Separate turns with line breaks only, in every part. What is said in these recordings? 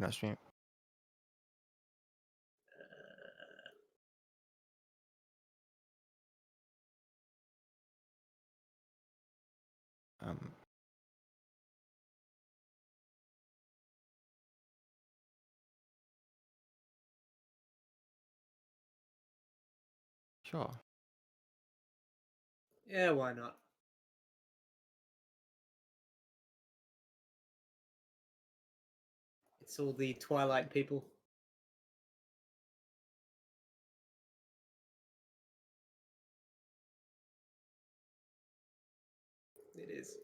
You're not streaming. Um, sure.
Yeah, why not? It's all the Twilight people. It is.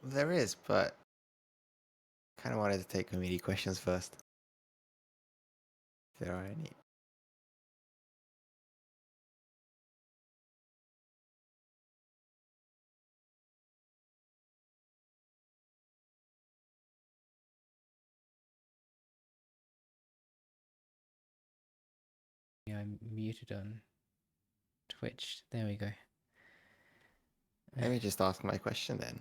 There is, but kind of wanted to take community questions first. If there are any.
Yeah, I'm muted on Twitch. There we go.
Let me just ask my question then.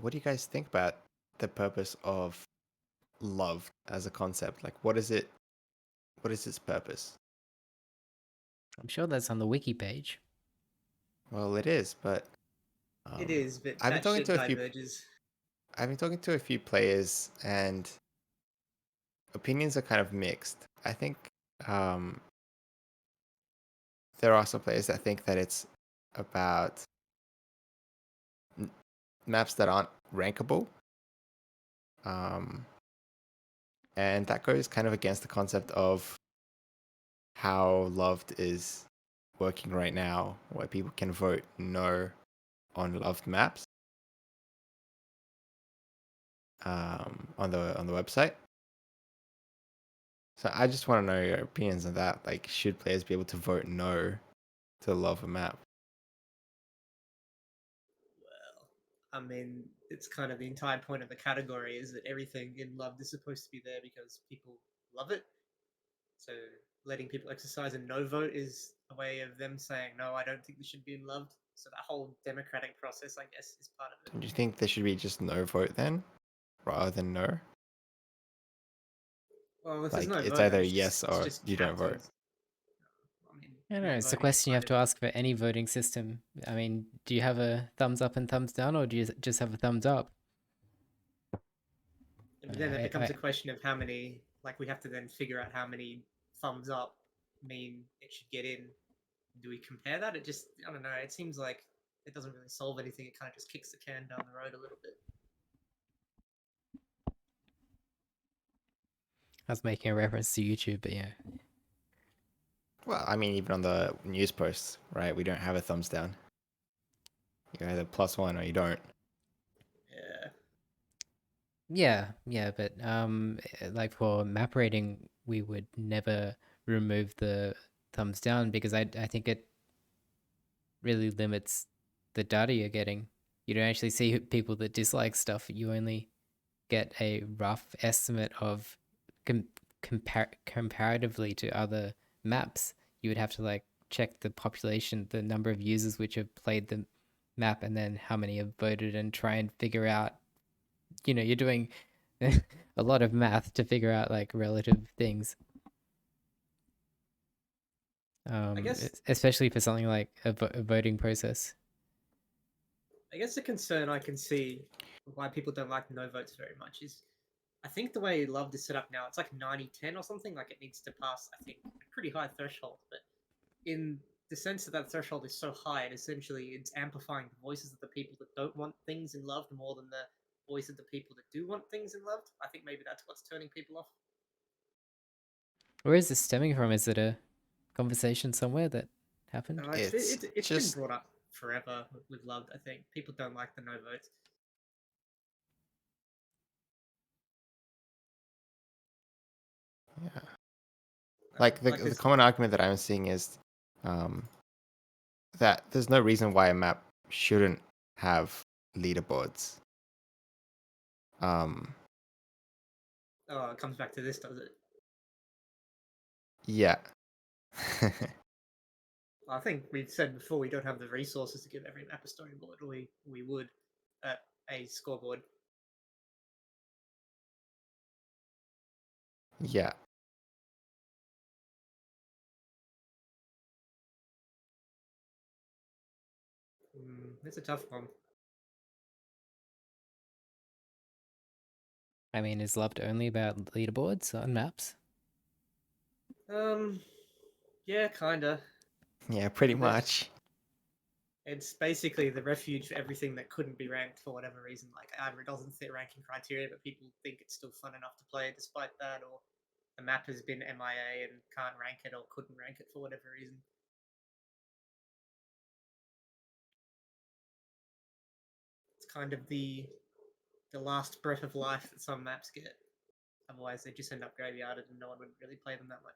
What do you guys think about the purpose of love as a concept? Like, what is it? What is its purpose?
I'm sure that's on the wiki page.
Well, it is, but
It is, but
I've been
that
talking
shit
to a few.
diverges.
I've been talking to a few players, and opinions are kind of mixed. I think um, there are some players that think that it's about maps that aren't rankable. And that goes kind of against the concept of how Loved is working right now, where people can vote no on Loved maps on the website. So I just want to know your opinions on that. Like, should players be able to vote no to love a map?
Well, I mean, it's kind of the entire point of the category is that everything in Loved is supposed to be there because people love it. So letting people exercise a no vote is a way of them saying, no, I don't think this should be in Loved. So that whole democratic process, I guess, is part of it.
Do you think there should be just no vote then, rather than no?
Well, if there's
Like,
no
it's
vote, then
either
it's
yes
it's
or
just
you don't
capped
vote.
on. I mean,
I don't know.
no
It's a
voting is
question you
kind
have
of
to ask for any voting system. I mean, do you have a thumbs up and thumbs down, or do you just have a thumbs up?
But then it becomes
I
a question of how many, like, we have to then figure out how many thumbs up mean it should get in. Do we compare that? It just, I don't know. It seems like it doesn't really solve anything. It kind of just kicks the can down the road a little bit.
was making a reference to YouTube, but yeah.
Well, I mean, even on the news posts, right? We don't have a thumbs down. You're either +1 or you don't.
Yeah.
Yeah, but like for map rating, we would never remove the thumbs down because I think it really limits the data you're getting. You don't actually see people that dislike stuff. You only get a rough estimate of comparatively to other maps. You would have to like check the population, the number of users which have played the map, and then how many have voted, and try and figure out. You're doing a lot of math to figure out like relative things.
I guess
Especially for something like a voting process.
I guess the concern I can see why people don't like no votes very much is I think the way Loved is set up now, it's like 90-10 or something. Like it needs to pass, I think, a pretty high threshold. But in the sense that that threshold is so high, it essentially it's amplifying the voices of the people that don't want things in Loved more than the voice of the people that do want things in Loved. I think maybe that's what's turning people off.
Where is this stemming from? Is it a conversation somewhere that happened?
It's been
just
brought up forever with Loved. I think people don't like the no votes.
yeah. Like the common argument that I'm seeing is that there's no reason why a map shouldn't have leaderboards.
Oh, it comes back to this, does it?
Yeah.
I think we've said before we don't have the resources to give every map a storyboard. We would a scoreboard.
Yeah.
It's a tough one.
I mean, is Loved only about leaderboards on maps?
Yeah, kinda.
Yeah, pretty
This-
much.
It's basically the refuge for everything that couldn't be ranked for whatever reason. Like either it doesn't fit ranking criteria, but people think it's still fun enough to play despite that, or the map has been MIA and can't rank it or couldn't rank it for whatever reason. It's kind of the last breath of life that some maps get. Otherwise, they just end up graveyarded and no one would really play them that much.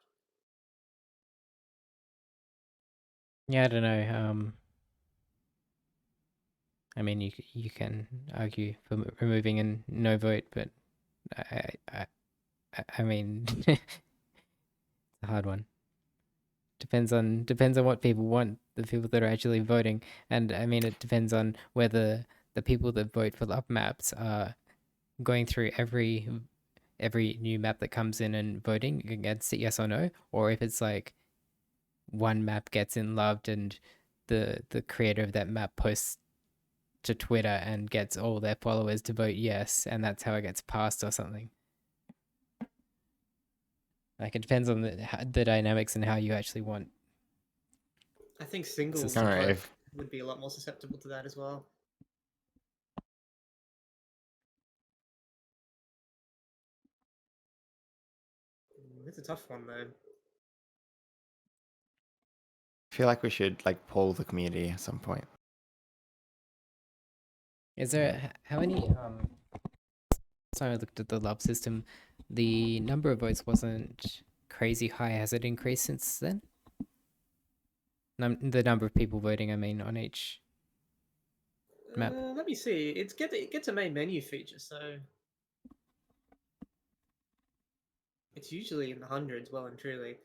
Yeah, I don't know. I mean, you can argue for removing a no vote, but I mean, it's a hard one. Depends on what people want, the people that are actually voting, and I mean, it depends on whether the people that vote for love maps are going through every new map that comes in and voting against it, yes or no, or if it's like one map gets in loved and the creator of that map posts to Twitter and gets all their followers to vote yes, and that's how it gets passed or something. Like it depends on the dynamics and how you actually want.
I think single
System.
Alright,
vote
if-
would be a lot more susceptible to that as well. It's a tough one though.
I feel like we should like poll the community at some point.
Is there how many? Sorry, I looked at the love system. The number of votes wasn't crazy high. Has it increased since then? The number of people voting, I mean, on each map.
Let me see. It gets a main menu feature, so it's usually in the hundreds, well and truly.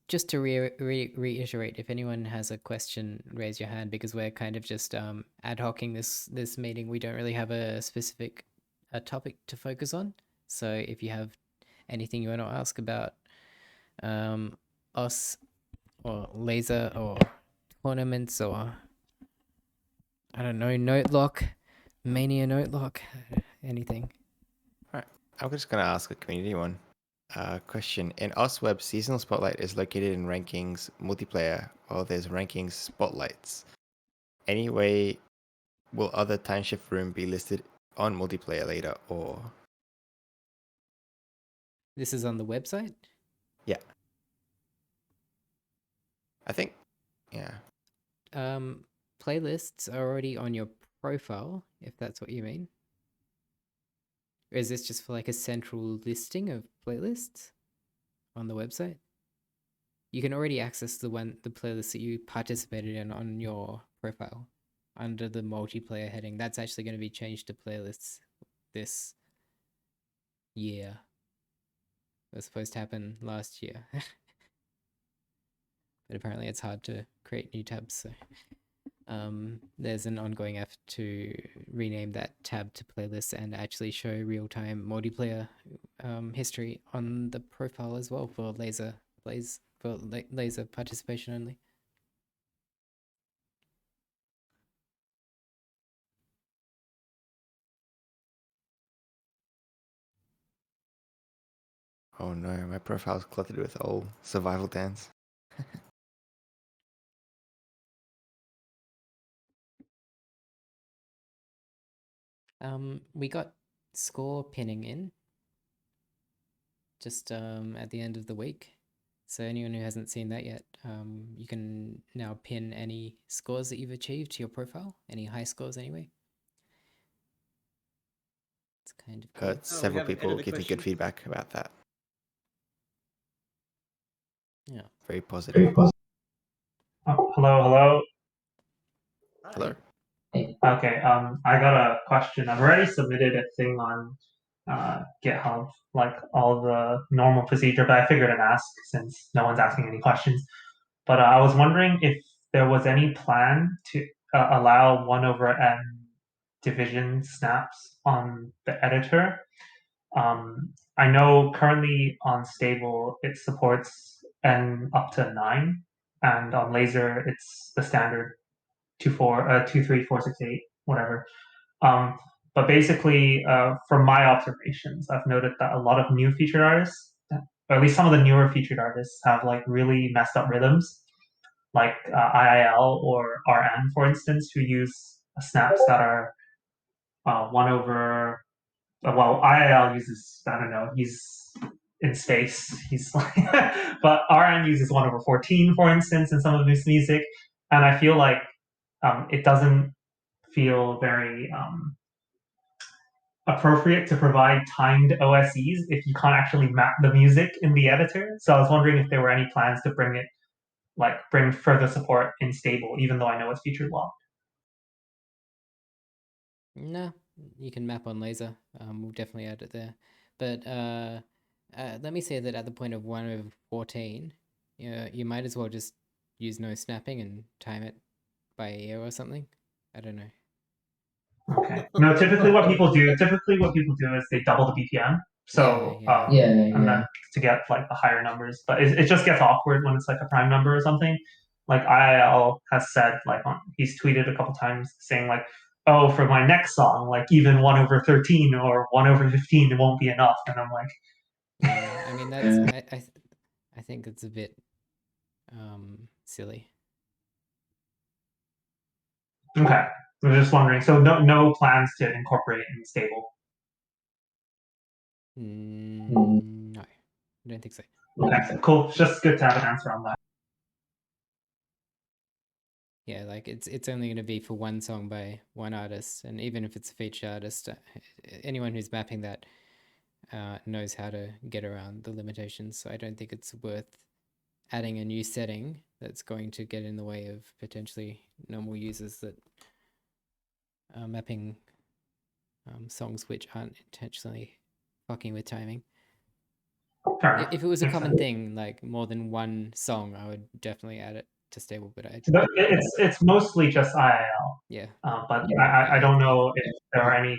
Just to reiterate, if anyone has a question, raise your hand because we're kind of just ad hocing this meeting. We don't really have a specific topic to focus on. So if you have anything you want to ask about us or laser or tournaments or I don't know, note lock, mania note lock, anything.
I'm just gonna ask a community one. Question: in Osweb, seasonal spotlight is located in rankings multiplayer, while there's rankings spotlights. Anyway, will other time shift room be listed on multiplayer later, or
This is on the website?
I think, yeah.
Playlists are already on your profile, if that's what you mean. Or is this just for like a central listing of playlists on the website? You can already access the playlist that you participated in on your profile under the multiplayer heading. That's actually going to be changed to playlists this year. It was supposed to happen last year. But apparently it's hard to create new tabs, so there's an ongoing effort to rename that tab to playlists and actually show real-time multiplayer history on the profile as well for laser participation only.
Oh no, my profile's cluttered with old survival dance.
We got score pinning in just at the end of the week. So anyone who hasn't seen that yet, you can now pin any scores that you've achieved to your profile, any high scores anyway. It's kind of cool.
Heard
Oh, we
several
have an
people
editor
give me good
question.
feedback about that.
Yeah.
Very positive.
Hello.
Hello.
Okay, I got a question. I've already submitted a thing on GitHub, like all the normal procedure, but I figured I'd ask since no one's asking any questions. But I was wondering if there was any plan to allow 1/n division snaps on the editor. I know currently on Stable it supports n up to 9, and on Laser it's the standard 2, 3, 4, 6, 8, whatever. But basically, from my observations, I've noted that a lot of new featured artists, or at least some of the newer featured artists, have like really messed up rhythms, like IIL or RN, for instance, who use snaps that are 1/. Well, IIL uses, I don't know, he's in space. He's like, but RN uses 1/14, for instance, in some of his music, and I feel like it doesn't feel very appropriate to provide timed OSEs if you can't actually map the music in the editor. So I was wondering if there were any plans to bring further support in Stable, even though I know it's featured locked.
No, you can map on Laser. We'll definitely add it there. But let me say that at the point of 1/14, you might as well just use no snapping and time it by ear or something. I don't know.
Okay. No, typically what people do is they double the BPM. So and then to get like the higher numbers, but it just gets awkward when it's like a prime number or something. Like IIL has said, like he's tweeted a couple times saying like, oh, for my next song, like even 1/13 or 1/15, it won't be enough. And I'm like,
Yeah, I mean that's I think it's a bit silly.
okay. I was just wondering. So no plans to incorporate it in Stable.
No, I don't think so.
Okay, cool. It's just good to have an answer on that.
Yeah, like it's only going to be for one song by one artist, and even if it's a featured artist, anyone who's mapping that knows how to get around the limitations. So I don't think it's worth adding a new setting that's going to get in the way of potentially normal users that are mapping songs which aren't intentionally fucking with timing. If it was a common thing, like more than one song, I would definitely add it to Stable. But
it's mostly just IIL.
Yeah.
But I don't know if there are any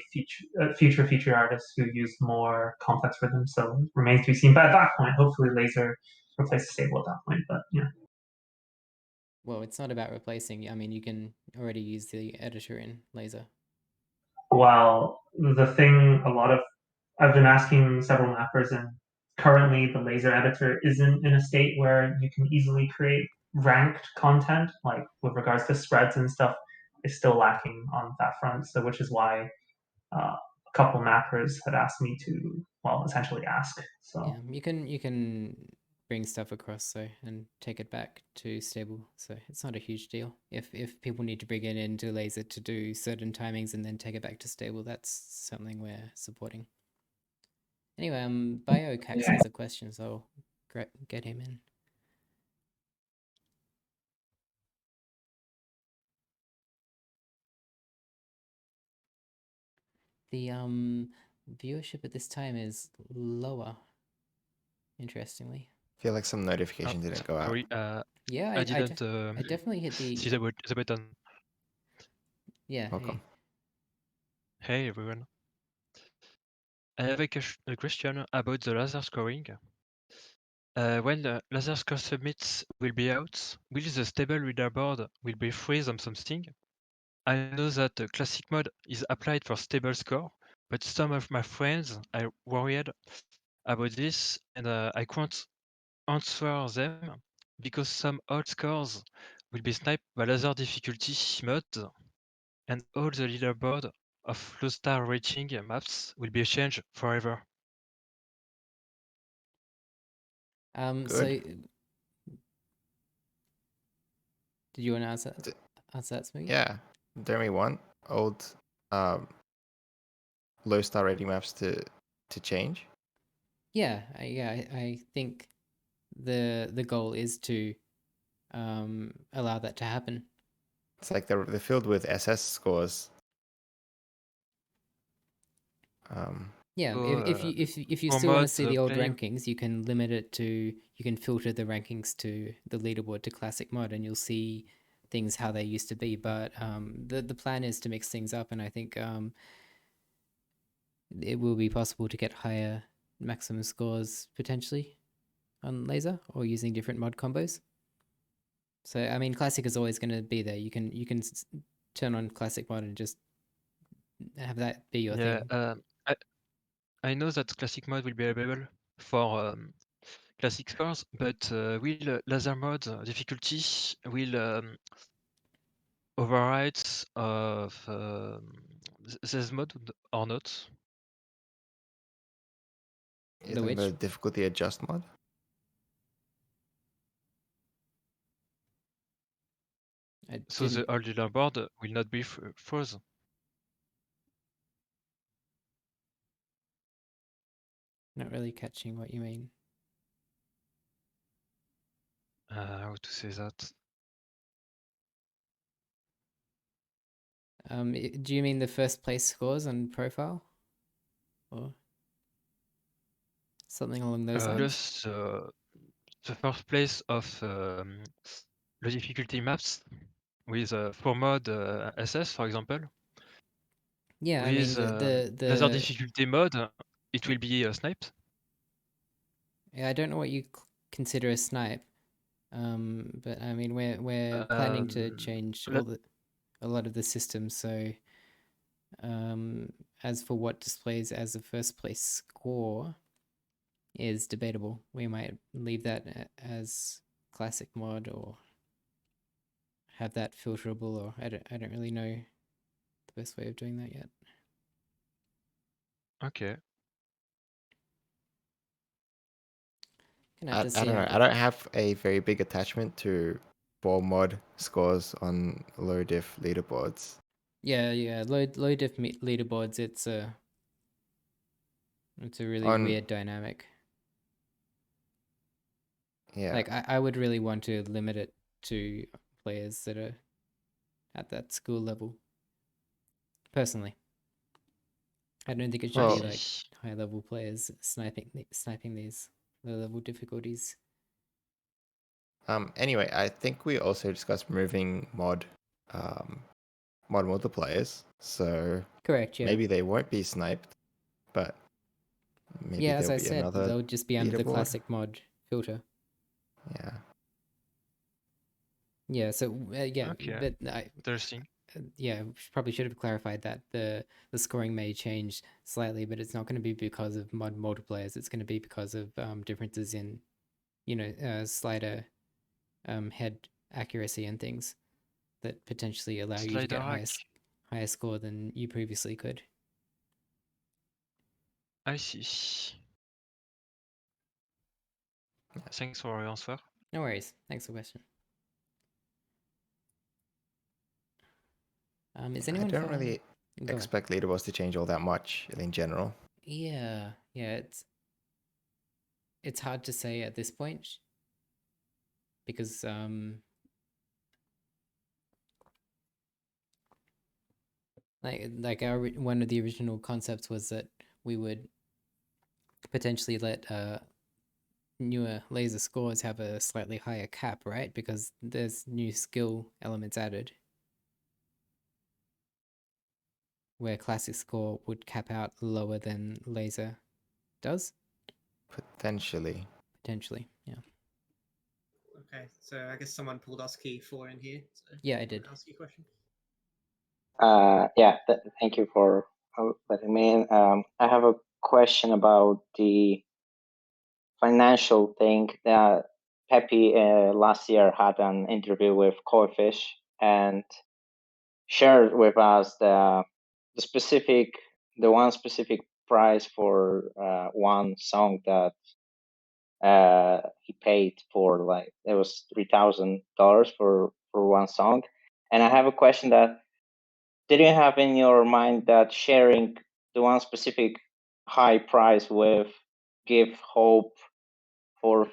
future featured artists who use more complex rhythms. So remains to be seen. But at that point, hopefully Laser replaces Stable at that point. But yeah.
Well, it's not about replacing. I mean, you can already use the editor in Laser.
Well, the thing I've been asking several mappers, and currently the Laser editor isn't in a state where you can easily create ranked content, like with regards to spreads and stuff, is still lacking on that front. So which is why a couple mappers had asked me to, well, essentially ask. So
yeah, you can bring stuff across and take it back to Stable. So it's not a huge deal. If people need to bring it into Laser to do certain timings and then take it back to Stable, that's something we're supporting. Anyway, BioCax has a question, so get him in. The viewership at this time is lower, interestingly.
I feel like some notification didn't go out.
Sorry,
Yeah,
I didn't
I definitely hit the
see the button.
Yeah.
Welcome.
Hey everyone. I have a question about the laser scoring. When the laser score submits will be out, will the stable leaderboard will be freeze on something? I know that the classic mode is applied for stable score, but some of my friends are worried about this, and I can't answer them because some old scores will be sniped by laser difficulty mode, and all the leaderboard of low star rating maps will be changed forever.
So did you want to answer that, Smoothie?
Yeah. Don't we want old low star rating maps to change?
Yeah, I think the goal is to allow that to happen.
It's like they're filled with SS scores.
Yeah,
So,
if you
for
still want to
mods
see the old
playing,
rankings, you can limit it to, you can filter the rankings to the leaderboard to classic mod, and you'll see things how they used to be. But the plan is to mix things up, and I think it will be possible to get higher maximum scores potentially on laser or using different mod combos. So I mean, classic is always going to be there. You can turn on classic mod and just have that be your
yeah,
thing.
I know that classic mode will be available for classic scores, but will laser mode difficulty will override of this mode or not?
You're
The
talking
which?
about difficulty adjust mod?
So the old leaderboard will not be frozen.
Not really catching what you mean.
How to say that?
Do you mean the first place scores on profile, or something along those lines?
Just the first place of the difficulty maps with 4 mod SS, for example.
Yeah, I mean
With laser difficulty mode, it will be sniped.
Yeah, I don't know what you consider a snipe, but I mean we're planning to change a lot of the systems. So as for what displays as a first place score is debatable. We might leave that as classic mod or have that filterable, or I don't really know the best way of doing that yet.
Okay.
I don't know. I don't have a very big attachment to 4 mod scores on low diff leaderboards.
Yeah, low diff leaderboards. It's a really weird dynamic.
Yeah.
Like I would really want to limit it to players that are at that school level. Personally, I don't think it should be like high level players sniping these low level difficulties.
Anyway, I think we also discussed moving mod multipliers. So
correct, yeah.
Maybe they won't be sniped, but maybe
yeah, as
there'll
I
be
said,
another
they'll just be under the
leaderboard.
classic mod filter.
Yeah.
Yeah. So yeah,
Okay.
but
Interesting.
Yeah, probably should have clarified that the scoring may change slightly, but it's not going to be because of mod multipliers. It's going to be because of differences in, slider head accuracy and things that potentially allow you to get higher score than you previously could.
I see. Thanks for your answer.
No worries. Thanks for the question. Is anyone?
I don't really expect leaderboards to change all that much in general.
Yeah, it's hard to say at this point because like our one of the original concepts was that we would potentially let newer laser scores have a slightly higher cap, right? Because there's new skill elements added. Where classic score would cap out lower than laser does?
Potentially,
yeah.
Okay, so I guess someone pulled ASCII 4 in here. So
yeah, I did.
ASCII question.
Yeah, thank you for letting me in. I have a question about the financial thing. That Peppy last year had an interview with Corefish and shared with us the one specific price for one song that he paid for. Like it was $3,000 for one song. And I have a question that, did you have in your mind that sharing the one specific high price with give hope for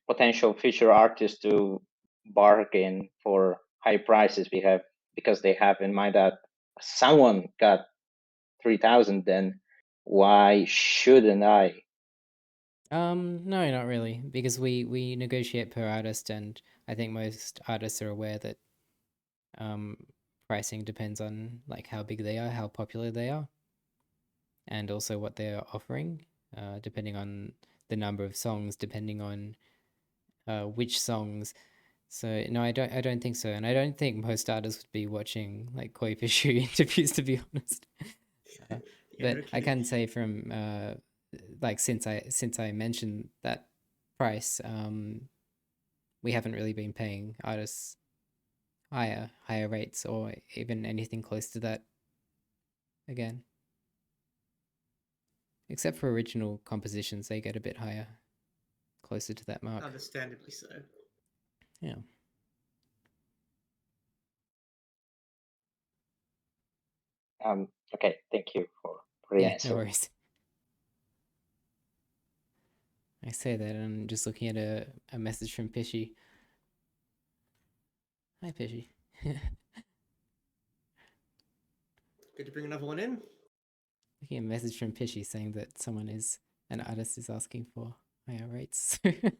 potential future artists to bargain for high prices because they have in mind that someone got 3,000, then why shouldn't I?
No, not really, because we negotiate per artist, and I think most artists are aware that pricing depends on like how big they are, how popular they are, and also what they're offering, depending on the number of songs, depending on which songs. So no, I don't think so, and I don't think most artists would be watching like Koi Fishu interviews, to be honest.
Yeah,
But
no
I
kidding.
can say from like since I mentioned that price, we haven't really been paying artists higher rates or even anything close to that again. Except for original compositions, they get a bit higher, closer to that mark.
Understandably so.
Yeah.
Okay, thank you for the
Yeah,
answer.
no worries. I say that and I'm just looking at a message from Pishy. Hi, Pishy.
Good to bring another one in.
Looking at a message from Pishy saying that an artist is asking for higher rates. Bit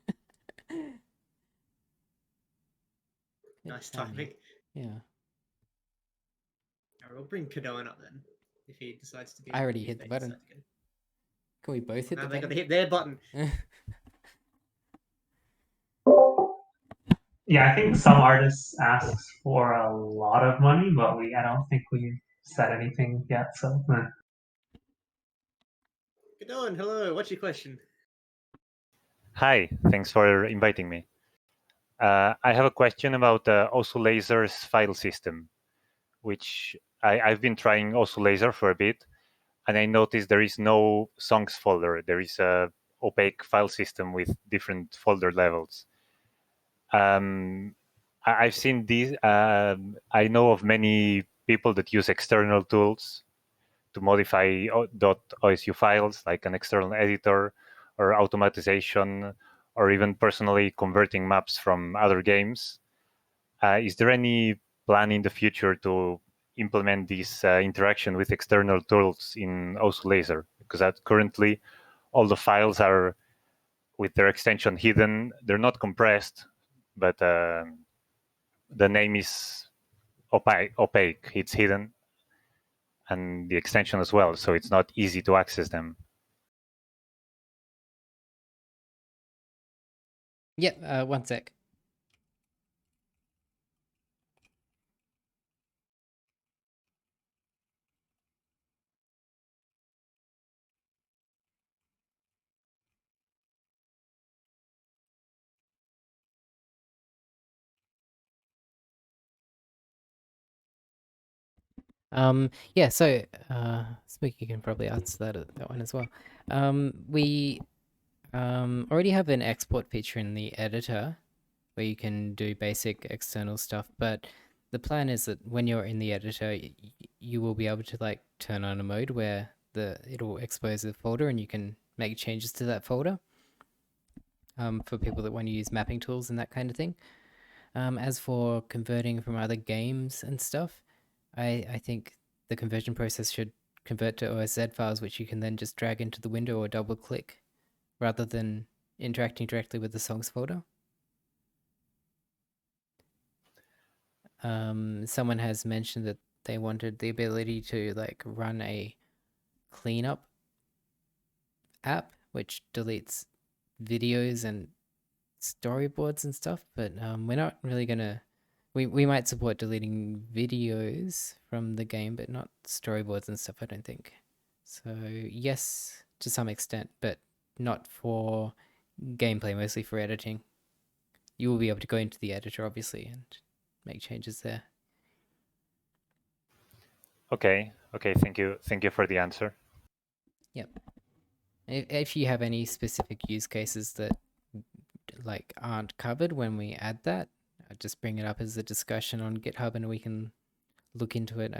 Nice
funny.
timing.
Yeah.
Alright, we'll bring Kadoan up then, if he decides to be.
I already
if
hit
they
the button.
decide to go.
Can we both hit
Now
the
they got to
button?
hit their button.
Yeah, I think some artists ask for a lot of money, but I don't think we said anything yet. So
Kadoan, hello. What's your question?
Hi, thanks for inviting me. I have a question about Osu Laser's file system, which I've been trying Osu Laser for a bit, and I noticed there is no songs folder. There is a opaque file system with different folder levels. I've seen these. I know of many people that use external tools to modify .osu files, like an external editor or automatization, or even personally converting maps from other games. Is there any plan in the future to implement this interaction with external tools in Osu Laser? Because currently all the files are with their extension hidden. They're not compressed, but the name is opaque. It's hidden, and the extension as well, so it's not easy to access them.
Yep, one sec. Yeah, so Spooky can probably answer that one as well. We already have an export feature in the editor where you can do basic external stuff, but the plan is that when you're in the editor, you will be able to like turn on a mode where it'll expose the folder and you can make changes to that folder. For people that want to use mapping tools and that kind of thing. As for converting from other games and stuff, I think the conversion process should convert to OSZ files, which you can then just drag into the window or double click rather than interacting directly with the songs folder. Someone has mentioned that they wanted the ability to like run a cleanup app, which deletes videos and storyboards and stuff, but we're not really gonna. We might support deleting videos from the game, but not storyboards and stuff, I don't think. So yes, to some extent, but not for gameplay, mostly for editing. You will be able to go into the editor, obviously, and make changes there.
Okay, thank you for the answer.
Yep. If you have any specific use cases that like aren't covered when we add that, just bring it up as a discussion on GitHub and we can look into it.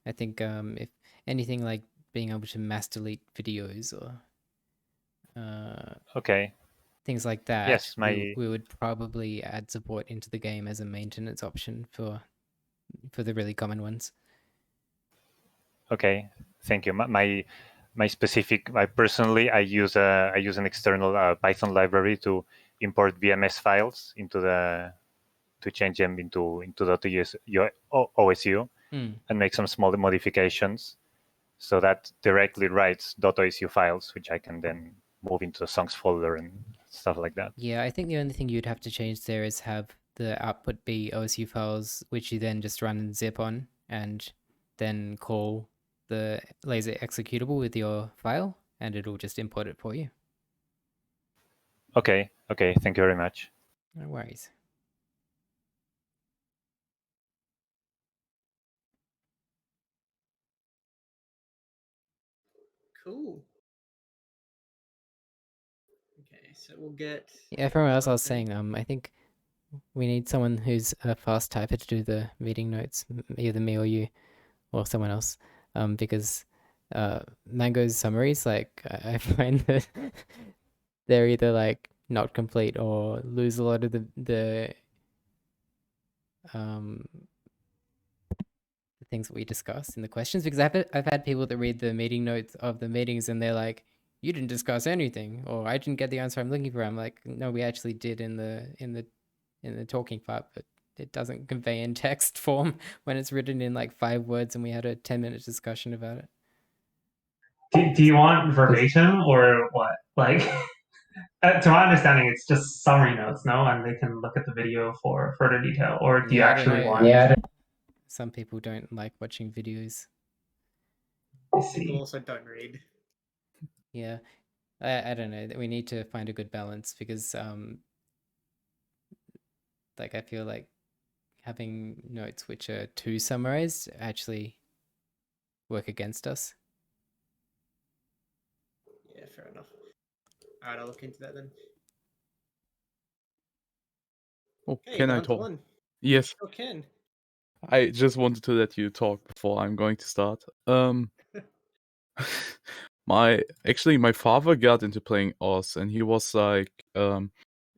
I think if anything like being able to mass delete videos or
Okay,
things like that,
Yes,
we would probably add support into the game as a maintenance option for the really common ones.
Okay, thank you. Personally, I use an external Python library to import VMS files to change them into .osu
Mm.
and make some small modifications. So that directly writes .osu files, which I can then move into the songs folder and stuff like that.
Yeah, I think the only thing you'd have to change there is have the output be OSU files, which you then just run in zip on, and then call the laser executable with your file, and it'll just import it for you.
Okay, thank you very much.
No worries.
Cool. Okay, so we'll get.
Yeah, everyone else I was
something.
saying, I think we need someone who's a fast typer to do the meeting notes, either me or you, or someone else, because Mango's summaries, like I find that they're either like not complete or lose a lot of the things that we discuss in the questions, because I've had people that read the meeting notes of the meetings and they're like, you didn't discuss anything, or I didn't get the answer I'm looking for. I'm like, no, we actually did in the talking part, but it doesn't convey in text form when it's written in like 5 words and we had a 10-minute discussion about it.
Do you want verbatim or what? Like, to my understanding, it's just summary notes, no? And they can look at the video for further detail. Or do you
Yeah, I don't
actually
know.
want?
Some people don't like watching videos.
I
People
see.
also don't read.
Yeah, I don't know. We need to find a good balance because like I feel like having notes which are too summarized actually work against us.
Yeah, fair enough. All right, I'll look into that then.
Oh,
Okay,
can I
down to
talk?
one.
Yes,
Sure can.
I just wanted to let you talk before I'm going to start. My father got into playing Oz, and he was like,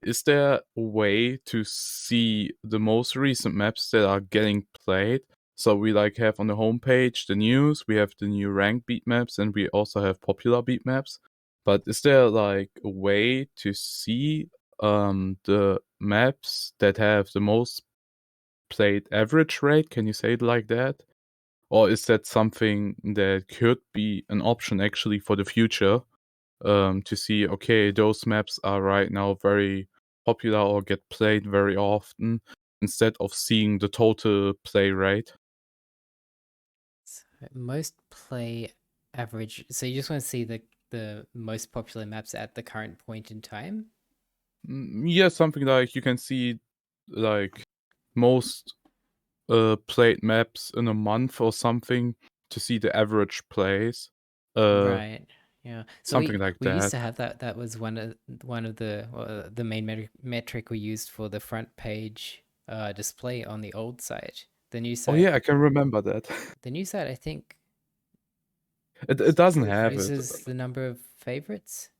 is there a way to see the most recent maps that are getting played? So we like have on the homepage the news, we have the new ranked beat maps, and we also have popular beat maps. But is there like a way to see the maps that have the most played average rate? Can you say it like that? Or is that something that could be an option actually for the future, to see, okay, those maps are right now very popular or get played very often, instead of seeing the total play rate?
So most play average. So you just want to see the most popular maps at the current point in time?
Yeah, something like you can see like most played maps in a month or something to see the average plays.
Right. Yeah. So
Something like
we used
that.
to have that. That was one of the main metric we used for the front page display on the old site. The new
Oh
site.
yeah, I can remember that.
The new site, I think,
It doesn't have it.
increases the number of favorites.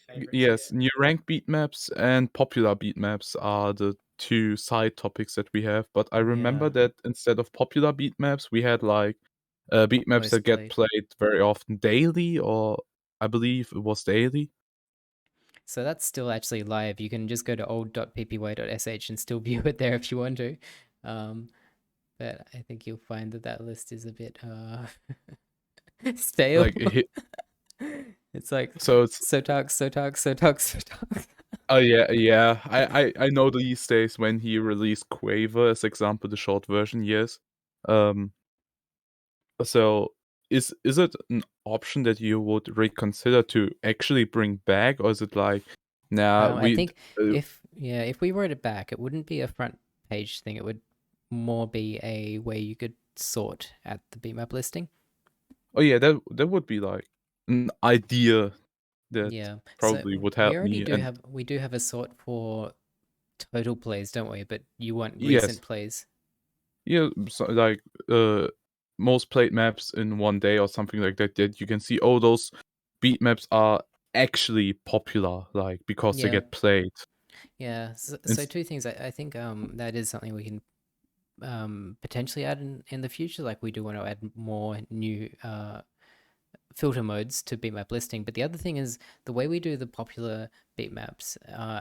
Favorites,
Yes,
yeah.
new ranked beat maps and popular beat maps are the 2 side topics that we have. But I remember
Yeah.
that instead of popular beat maps, we had like beat maps
Most
that get
played.
played very often daily, or I believe it was daily.
So that's still actually live. You can just go to old.ppy.sh and still view it there if you want to. But I think you'll find that list is a bit stale.
Like it hit,
It's like
so it's
Sotalk.
oh yeah. I know these days when he released Quaver as example, the short version, yes. So is it an option that you would reconsider to actually bring back, or is it like, nah,
I think if we wrote it back, it wouldn't be a front page thing. It would more be a way you could sort at the beatmap listing.
oh yeah, that would be like an idea that
Yeah,
probably
so
would help
we already
me.
do
And
have a sort for total plays, don't we? But you want
yes,
recent plays.
yeah, so like most played maps in one day or something like that. That you can see, oh, those beat maps are actually popular, like because they
Yeah.
get played.
Yeah. So
It's-
two things. I think that is something we can potentially add in the future. Like we do want to add more new filter modes to bitmap listing. But the other thing is the way we do the popular bitmaps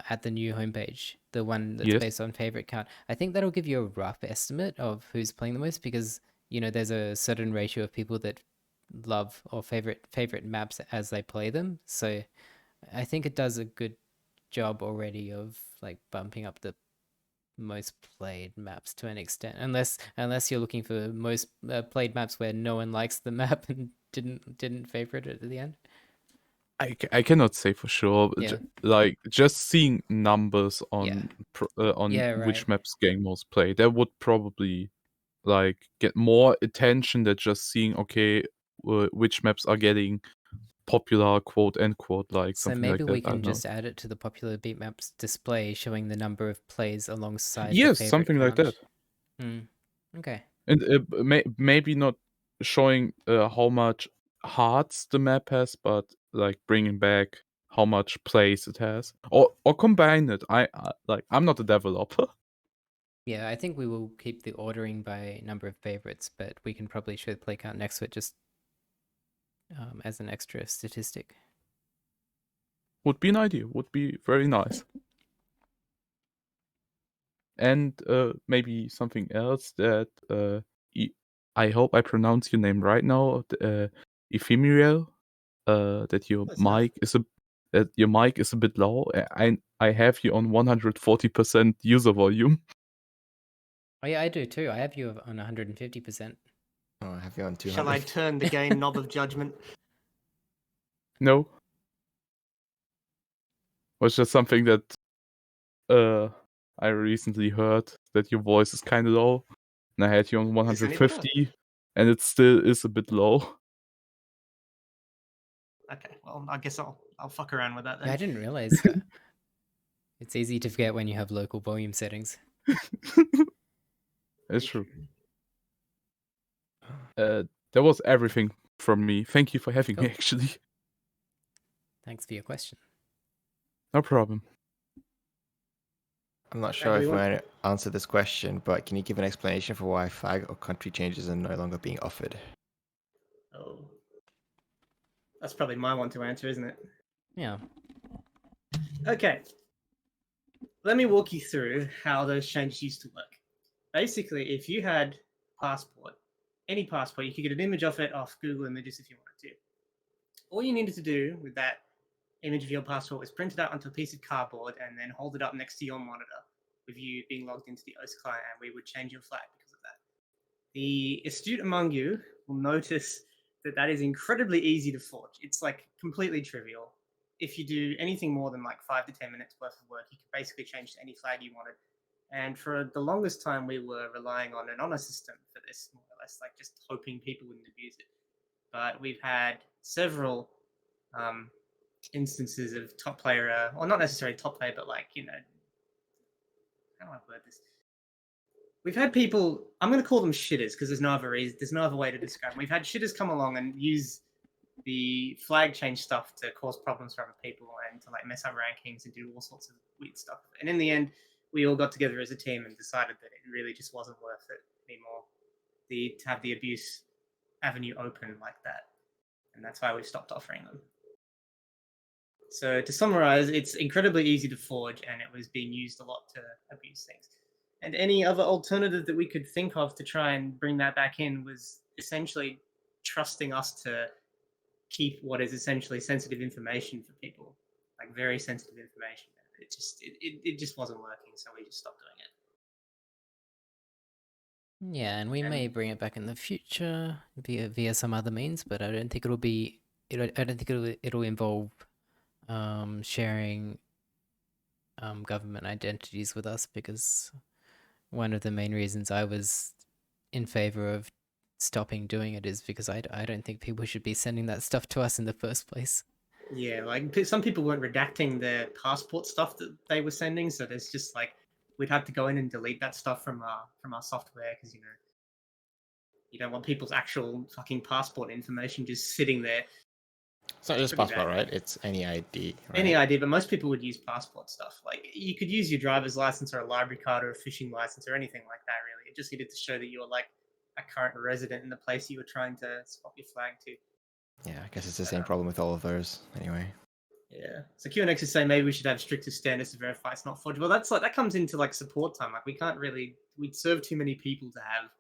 at the new homepage, the one that's
Yes.
based on favorite count. I think that'll give you a rough estimate of who's playing the most because there's a certain ratio of people that love or favorite maps as they play them. So I think it does a good job already of like bumping up the most played maps to an extent, unless you're looking for most played maps where no one likes the map and didn't favorite it at the end.
I cannot say for sure. But
Yeah.
like just seeing numbers on
Yeah,
which
right.
maps getting most played, that would probably like get more attention than just seeing which maps are getting popular, quote unquote, like
So
something
maybe
like that.
we
I
can
don't know.
just add it to the popular bitmaps display, showing the number of plays alongside the
Yes,
favorite
something like
count.
that.
Okay.
And maybe not showing how much hearts the map has, but like bringing back how much plays it has, or combine it. I'm not a developer.
Yeah, I think we will keep the ordering by number of favorites, but we can probably show the play count next to it just as an extra statistic.
Would be an idea. Would be very nice. And maybe something else that I hope I pronounce your name right now, Ephemeral. That your
Close enough.
mic is a bit low. I have you on 140% user volume.
Oh yeah, I do too. I have you on 150%.
Oh, I have you on 200.
Shall I turn the game knob of judgment?
No. Was just something that I recently heard, that your voice is kind of low, and I had you on
Is this any better?
150, and it still is a bit low.
Okay, well, I guess I'll fuck around with that then.
Yeah, I didn't realize that. It's easy to forget when you have local volume settings.
It's true. That was everything from me. Thank you for having me,
Cool.
actually.
Thanks for your question.
No problem.
I'm not sure if
Everyone?
we're going to answer this question, but can you give an explanation for why flag or country changes are no longer being offered?
Oh, that's probably my one to answer, isn't it?
Yeah.
Okay. Let me walk you through how those changes used to work. Basically, if you had passport, any passport, you could get an image of it off Google Images if you wanted to. All you needed to do with that image of your passport was print it out onto a piece of cardboard and then hold it up next to your monitor with you being logged into the OS client, and we would change your flag because of that. The astute among you will notice that that is incredibly easy to forge. It's like completely trivial. If you do anything more than like 5 to 10 minutes worth of work, you can basically change to any flag you wanted. And for the longest time, we were relying on an honor system for this, more or less, like just hoping people wouldn't abuse it. But we've had several instances of top player, or not necessarily top player, but like, how do I word this? We've had people, I'm going to call them shitters because there's no other way to describe them. We've had shitters come along and use the flag change stuff to cause problems for other people and to like mess up rankings and do all sorts of weird stuff. And in the end, we all got together as a team and decided that it really just wasn't worth it anymore to have the abuse avenue open like that. And that's why we stopped offering them. So to summarize, it's incredibly easy to forge, and it was being used a lot to abuse things. And any other alternative that we could think of to try and bring that back in was essentially trusting us to keep what is essentially sensitive information for people, like very sensitive information. It just wasn't working, so we just stopped doing it.
Yeah, and we may bring it back in the future via some other means, but I don't think it'll be. I don't think it'll involve sharing government identities with us, because one of the main reasons I was in favor of stopping doing it is because I don't think people should be sending that stuff to us in the first place.
Yeah, like some people weren't redacting their passport stuff that they were sending, so there's just like we'd have to go in and delete that stuff from our software because you don't want people's actual fucking passport information just sitting there
It's not just
Pretty
passport,
bad.
right? It's any ID. Right?
Any ID, but most people would use passport stuff. Like you could use your driver's license or a library card or a fishing license or anything like that. Really, it just needed to show that you were like a current resident in the place you were trying to swap your flag to.
Yeah, I guess it's the same problem with all of those anyway.
Yeah. So QNX is saying maybe we should have stricter standards to verify it's not forged. Well, that's like that comes into like support time. Like we can't really we'd serve too many people to have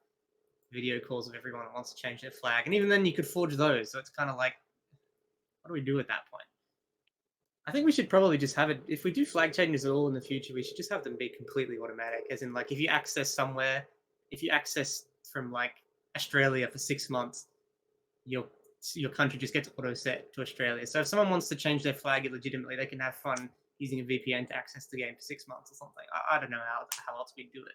video calls of everyone that wants to change their flag, and even then you could forge those. So it's kind of like, what do we do at that point? I think we should probably just have it. If we do flag changes at all in the future, we should just have them be completely automatic. As in, like, if you access somewhere, if you access from like Australia for 6 months, your country just gets auto set to Australia. So if someone wants to change their flag illegitimately, they can have fun using a VPN to access the game for 6 months or something. I don't know how else we do it.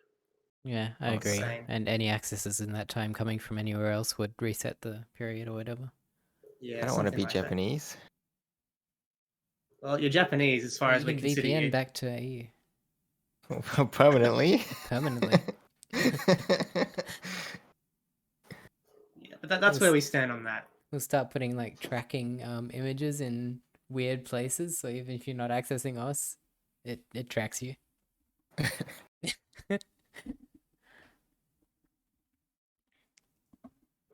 Yeah, I
Oh, it's
agree.
insane.
And any accesses in that time coming from anywhere else would reset the period or whatever.
Yeah,
I don't want to
something
be
like that.
Japanese.
Well, you're Japanese as far
Well,
as
you
we
can
consider
VPN
you.
back to EU
Permanently.
permanently.
Yeah, but that's
Yes.
where we stand on that.
We'll start putting like tracking images in weird places, so even if you're not accessing us, it tracks you.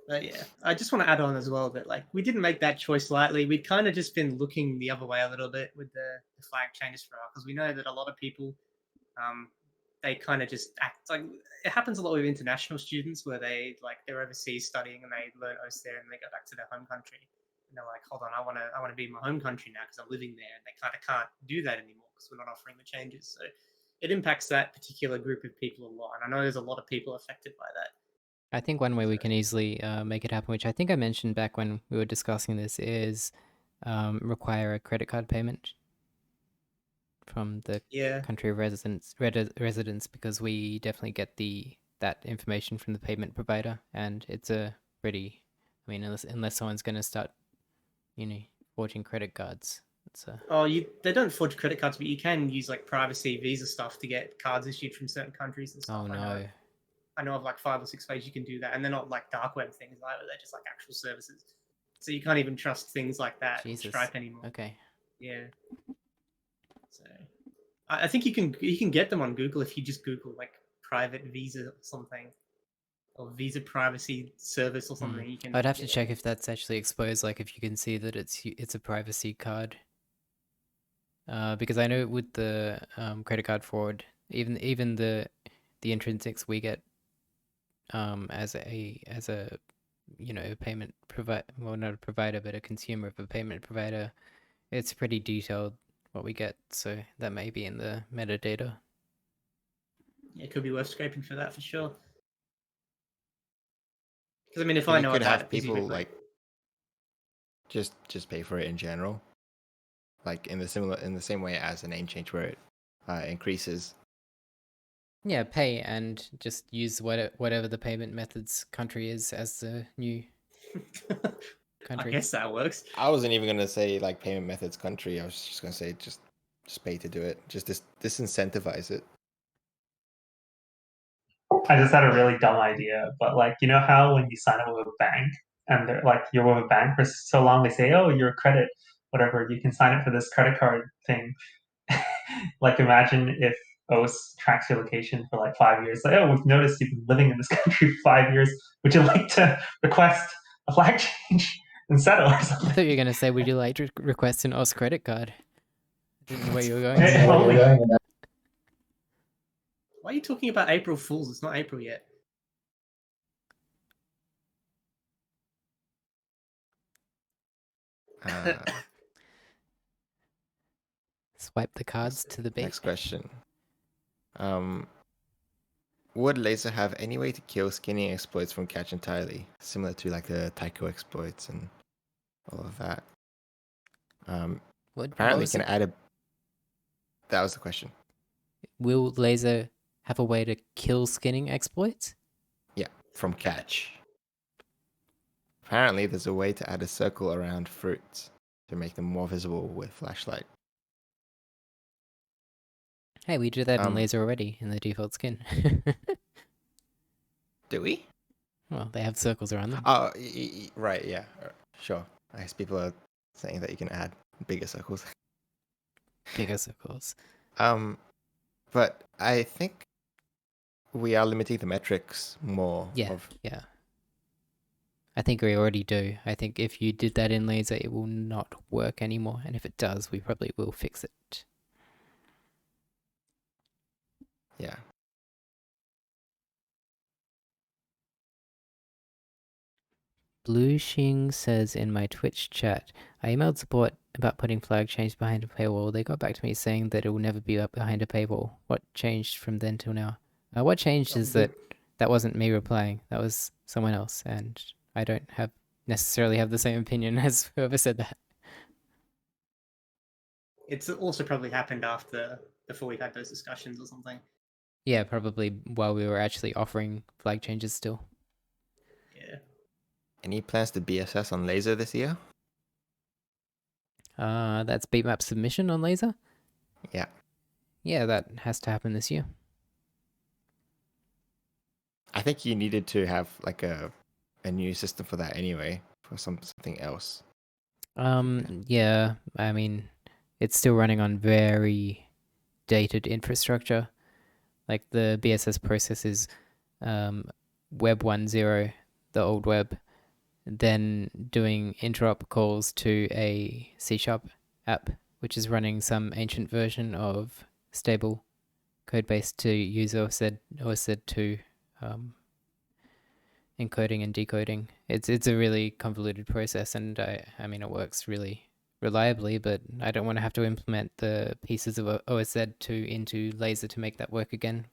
But yeah, I just want to add on as well that like we didn't make that choice lightly. We'd kind of just been looking the other way a little bit with the flag changes for because we know that a lot of people, they kind of just act like it happens a lot with international students where they're overseas studying and they learn OS there and they go back to their home country and they're like, hold on, I want to be in my home country now because I'm living there, and they kind of can't do that anymore because we're not offering the changes. So it impacts that particular group of people a lot, and I know there's a lot of people affected by that.
I think one way we can easily make it happen, which I think I mentioned back when we were discussing this, is require a credit card payment from the
Yeah.
country of residence, because we definitely get that information from the payment provider, and it's a pretty, I mean, unless someone's going to start, forging credit cards.
They don't forge credit cards, but you can use like privacy visa stuff to get cards issued from certain countries and stuff.
Oh no.
I know of like 5 or 6 ways you can do that, and they're not like dark web things either. They're just like actual services. So you can't even trust things like that in
Jesus.
Stripe anymore.
Okay.
Yeah. So I think you can get them on Google if you just Google like private visa or something, or visa privacy service or something. You can.
I'd have to
get it.
check if that's actually exposed, like if you can see that it's a privacy card. Because I know with the credit card fraud, even the intrinsics we get as a payment provider, well, not a provider but a consumer of a payment provider, it's pretty detailed what we get, so that may be in the metadata.
Yeah, it could be worth scraping for that for sure. Because I mean, if
But
I
you
know
could
about
have
it,
people
presumably-
like just pay for it in general, like in the same way as a name change where it increases.
Yeah, pay and just use whatever the payment method's country is as the new
I
country.
guess that works.
I wasn't even gonna say like payment methods country. I was just gonna say just pay to do it. Just disincentivize it.
I just had a really dumb idea, but like, you know how when you sign up with a bank and they're like, you're with a bank for so long, they say, oh, your credit, whatever, you can sign up for this credit card thing. Like, imagine if OS tracks your location for like 5 years. Like, oh, we've noticed you've been living in this country for 5 years. Would you like to request a flag change and settle or
I
something?
thought you were going to say, would you like to request an OS credit card? I didn't know where you were going.
If only.
Why are you talking about April Fools? It's not April yet.
Swipe the cards to the bait.
Next question. Would Laser have any way to kill skinning exploits from catch entirely, similar to like the Tycho exploits and all of that? Apparently, can add a. That was the question.
Will Laser have a way to kill skinning exploits?
Yeah, from catch. Apparently, there's a way to add a circle around fruits to make them more visible with flashlight.
Hey, we did that in Laser already in the default skin.
Do we?
Well, they have circles around them.
Oh, right, yeah, sure. I guess people are saying that you can add bigger circles.
Bigger circles.
But I think we are limiting the metrics more.
Yeah,
Of,
yeah. I think we already do. I think if you did that in Laser, it will not work anymore. And if it does, we probably will fix it.
yeah.
Blue Xing says in my Twitch chat, I emailed support about putting flag change behind a paywall. They got back to me saying that it will never be up behind a paywall. What changed from then till now? What changed is that wasn't me replying. That was someone else, and I don't necessarily have the same opinion as whoever said that.
It's also probably happened before we had those discussions or something.
Yeah, probably while we were actually offering flag changes still.
Yeah.
Any plans to BSS on Laser this year?
That's beatmap submission on Laser?
Yeah.
Yeah, that has to happen this year.
I think you needed to have like a new system for that anyway, for something else.
Yeah, I mean, it's still running on very dated infrastructure. Like the BSS process is Web 1.0, the old web, then doing interop calls to a C# app, which is running some ancient version of stable codebase to use OSZ2 encoding and decoding. It's a really convoluted process, and I mean it works really reliably, but I don't want to have to implement the pieces of OSZ2 into Laser to make that work again.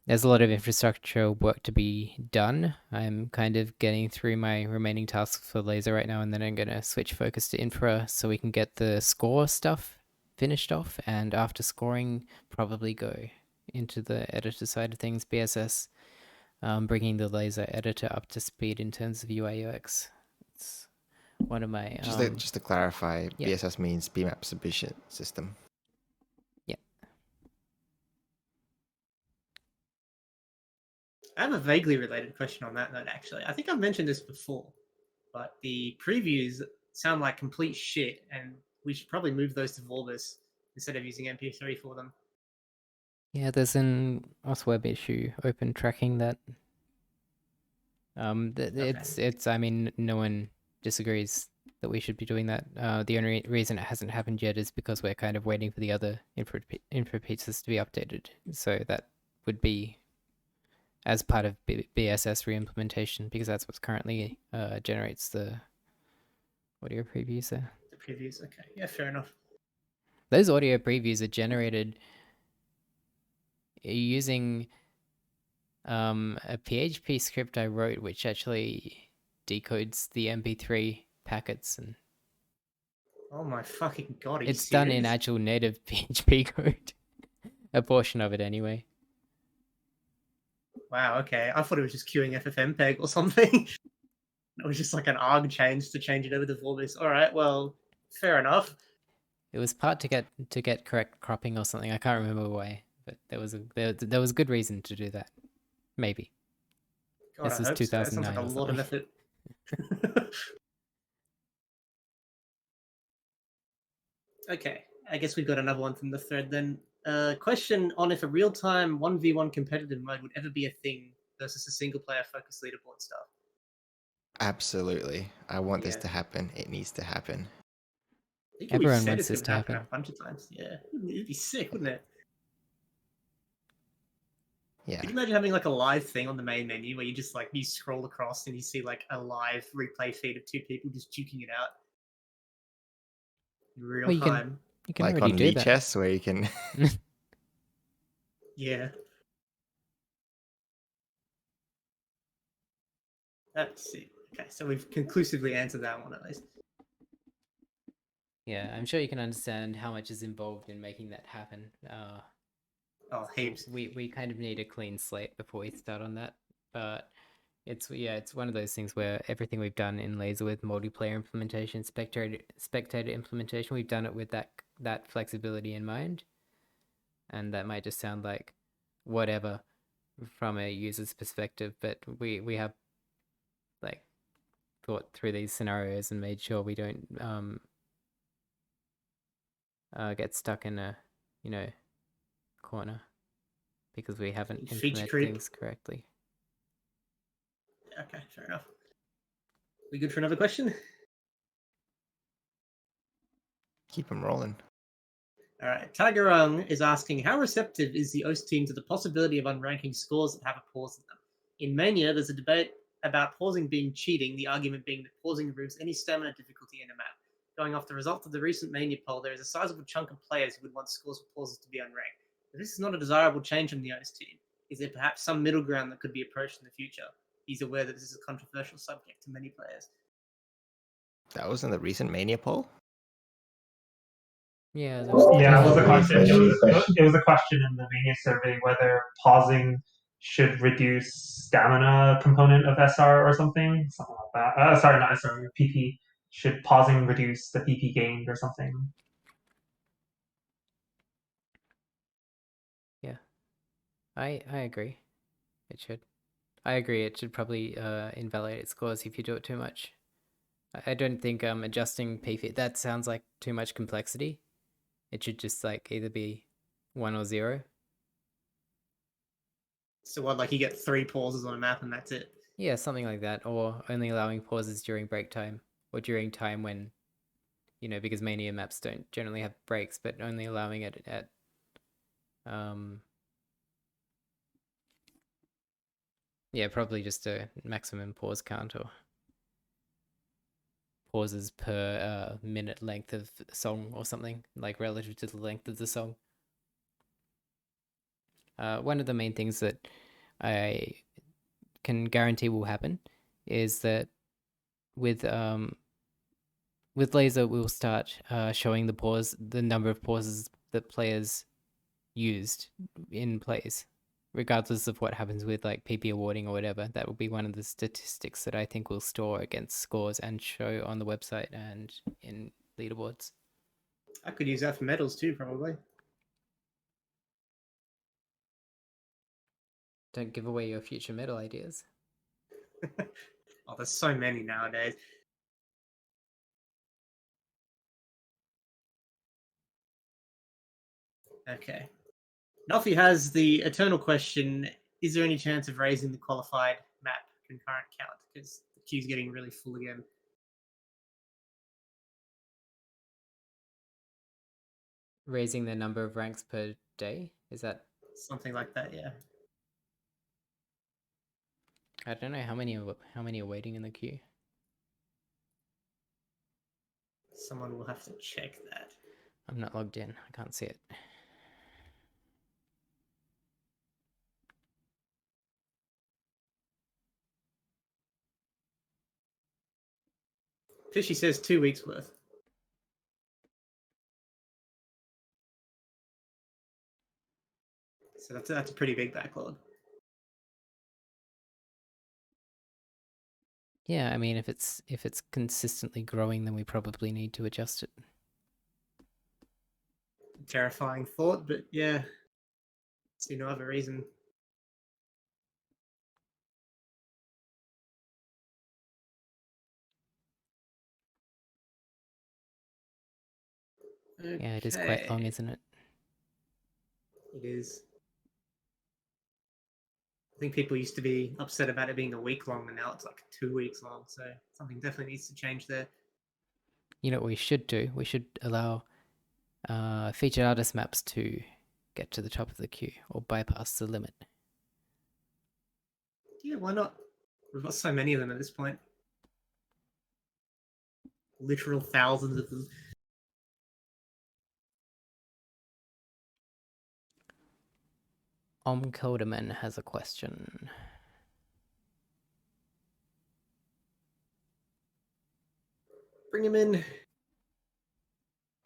There's a lot of infrastructure work to be done. I'm kind of getting through my remaining tasks for Laser right now, and then I'm going to switch focus to infra so we can get the score stuff finished off, and after scoring, probably go into the editor side of things, BSS, bringing the Laser editor up to speed in terms of UI UX. It's one of my...
Just to clarify,
yeah.
BSS means beatmap submission system.
I have a vaguely related question on that note, actually. I think I've mentioned this before, but the previews sound like complete shit, and we should probably move those to Vorbis instead of using MP3 for them.
Yeah, there's an OSWeb issue open tracking that. It's. I mean, no one disagrees that we should be doing that. The only reason it hasn't happened yet is because we're kind of waiting for the other infra pieces to be updated. So that would be as part of BSS reimplementation, because that's what's currently generates the audio previews there.
The previews, okay. Yeah, fair enough.
Those audio previews are generated using a PHP script I wrote, which actually decodes the MP3 packets, and
oh my fucking god!
It's done in actual native PHP code. A portion of it, anyway.
Wow. Okay, I thought it was just queuing FFmpeg or something. It was just like an arg change to change it over to Vorbis. All right. Well, fair enough.
It was part to get correct cropping or something. I can't remember why, but there was a good reason to do that. Maybe.
God,
This
I
is
hope so. That
2009
sounds like a
or
lot of
something.
effort. Okay, I guess we've got another one from the thread then. Question on if a real-time 1v1 competitive mode would ever be a thing versus a single-player focused leaderboard stuff.
Absolutely. I want this
Yeah.
to happen. It needs to happen.
I think
Everyone
we've said
wants
it's
this
going
to happen.
a bunch of times. Yeah, it'd be sick, wouldn't it?
Yeah.
Could you imagine having like a live thing on the main menu where you just like you scroll across and you see like a live replay feed of two people just duking it out in real
Well,
time?
you can
Like
already
on
do that.
Chess, where you can.
Yeah. Let's see. Okay, so we've conclusively answered that one at least.
Yeah, I'm sure you can understand how much is involved in making that happen.
Oh, heaps.
We kind of need a clean slate before we start on that, but it's one of those things where everything we've done in Laser with multiplayer implementation, spectator implementation, we've done it with that flexibility in mind, and that might just sound like whatever from a user's perspective, but we have like thought through these scenarios and made sure we don't get stuck in a corner because we haven't
Feature
implemented
creep.
things correctly.
Okay, fair enough. We good for another question?
Keep them rolling.
All right. Tigerung is asking, how receptive is the OS team to the possibility of unranking scores that have a pause in them? In Mania, there's a debate about pausing being cheating, the argument being that pausing removes any stamina difficulty in a map. Going off the result of the recent Mania poll, there is a sizable chunk of players who would want scores for pauses to be unranked. But this is not a desirable change from the OS team. Is there perhaps some middle ground that could be approached in the future? He's aware that this is a controversial subject to many players.
That was in the recent Mania poll?
Yeah,
Yeah, it was a
Really
question.
question.
It was a question in the Mania survey whether pausing should reduce stamina component of SR or something like that. Sorry, not SR, PP. Should pausing reduce the PP gained or something?
Yeah, I agree. It should. I agree. It should probably invalidate scores if you do it too much. I don't think adjusting PP, that sounds like too much complexity. It should just like either be 1 or 0.
So what, like you get 3 pauses on a map and that's it?
Yeah, something like that, or only allowing pauses during break time, or during time when, because Mania maps don't generally have breaks, but only allowing it at yeah, probably just a maximum pause count or pauses per minute length of song or something, like relative to the length of the song. One of the main things that I can guarantee will happen is that with Laser, we'll start showing the number of pauses that players used in plays, regardless of what happens with like PP awarding or whatever. That will be one of the statistics that I think we'll store against scores and show on the website and in leaderboards.
I could use that for medals too, probably.
Don't give away your future medal ideas.
Oh, there's so many nowadays. Okay. Nuffy has the eternal question, is there any chance of raising the qualified map concurrent count? Because the queue's getting really full again.
Raising the number of ranks per day? Is that
something like that? Yeah.
I don't know how many are waiting in the queue.
Someone will have to check that.
I'm not logged in. I can't see it.
Fishy says 2 weeks worth. So that's a pretty big backlog.
Yeah, I mean, if it's consistently growing, then we probably need to adjust it.
Terrifying thought, but yeah, see no other reason. Okay.
Yeah, it is quite long, isn't it?
It is. I think people used to be upset about it being a week long, and now it's like 2 weeks long. So something definitely needs to change there.
You know what we should do? We should allow featured artist maps to get to the top of the queue or bypass the limit.
Yeah, why not? We've got so many of them at this point. Literal thousands of them.
Coderman has a question.
Bring him in.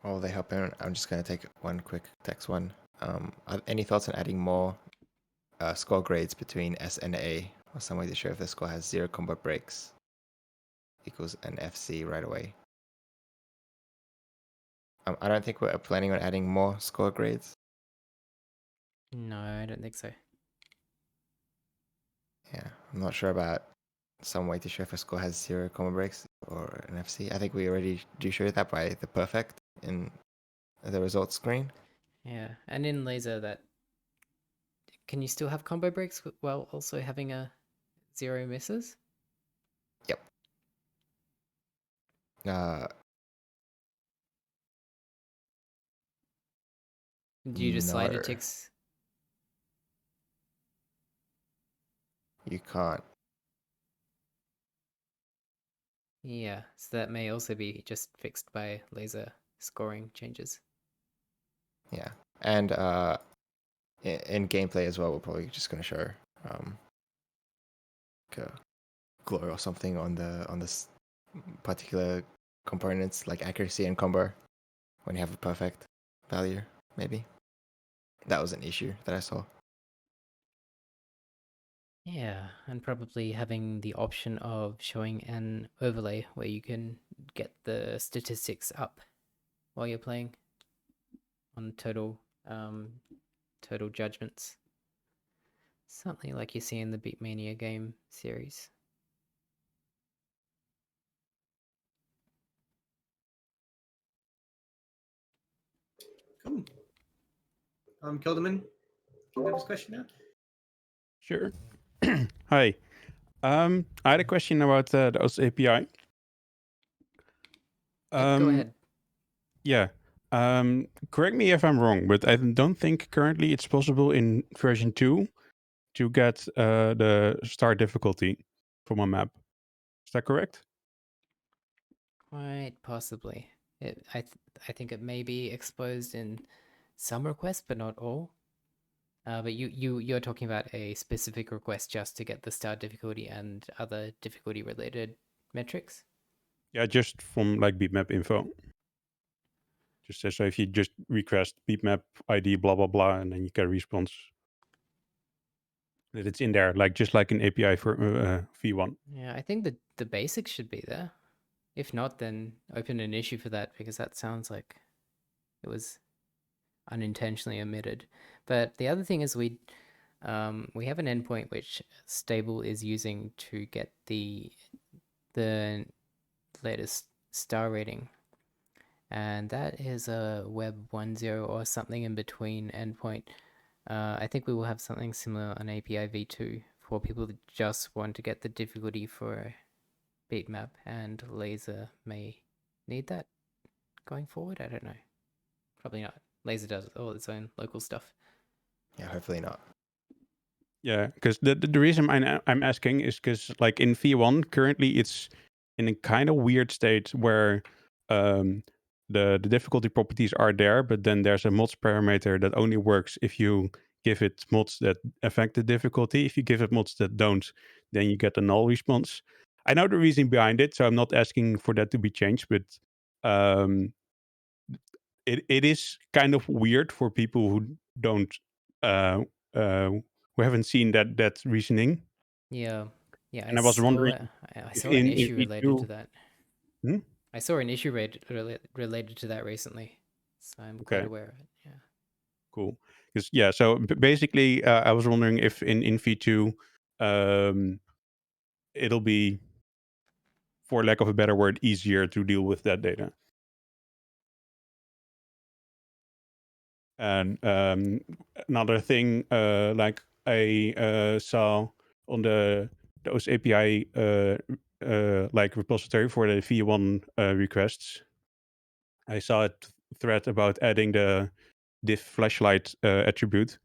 While they hop in, I'm just going to take one quick text one. Any thoughts on adding more score grades between S and A, or some way to show if the score has 0 combo breaks equals an FC right away? I don't think we're planning on adding more score grades.
No, I don't think so.
Yeah, I'm not sure about some way to show if a score has 0 combo breaks or an FC. I think we already do show that by the perfect in the results screen.
Yeah, and in laser, that can you still have combo breaks while also having a 0 misses?
Yep.
Do you just slider
No.
ticks?
You can't.
Yeah, so that may also be just fixed by laser scoring changes.
Yeah, and in gameplay as well, we're probably just going to show like a glow or something on this particular components like accuracy and combo when you have a perfect value. Maybe that was an issue that I saw.
Yeah, and probably having the option of showing an overlay where you can get the statistics up while you're playing on total judgments. Something like you see in the Beatmania game series.
Cool. Kilderman, can you have his question now?
Sure. Hi. I had a question about the OS API.
Go ahead.
Yeah. Correct me if I'm wrong, but I don't think currently it's possible in version 2 to get the star difficulty from a map. Is that correct?
Quite possibly. I think it may be exposed in some requests, but not all. But you're talking about a specific request just to get the star difficulty and other difficulty related metrics?
Yeah, just from like beatmap info. Just so if you just request beatmap ID blah blah blah, and then you get a response that it's in there, like just like an API for V1.
Yeah, I think the basics should be there. If not, then open an issue for that, because that sounds like it was unintentionally omitted. But the other thing is we have an endpoint which Stable is using to get the latest star rating, and that is a Web 1.0 or something in between endpoint. I think we will have something similar on API v2 for people that just want to get the difficulty for Beatmap, and Laser may need that going forward. I don't know. Probably not. Laser does all its own local stuff.
Yeah, hopefully not.
Yeah, because the reason I'm asking is because like in V1 currently it's in a kind of weird state where the difficulty properties are there, but then there's a mods parameter that only works if you give it mods that affect the difficulty. If you give it mods that don't, then you get a null response. I know the reason behind it, so I'm not asking for that to be changed, but it is kind of weird for people who don't who haven't seen that reasoning.
Yeah.
And I was wondering
I
if
saw an
in
issue related to
V2
that.
Hmm?
I saw an issue related to that recently, so I'm quite
Okay.
aware of it. Yeah.
Cool. Because yeah, so basically, I was wondering if in V2, it'll be, for lack of a better word, easier to deal with that data. And another thing, like I saw on the OS API like repository for the V1 requests, I saw a thread about adding the diff flashlight attribute,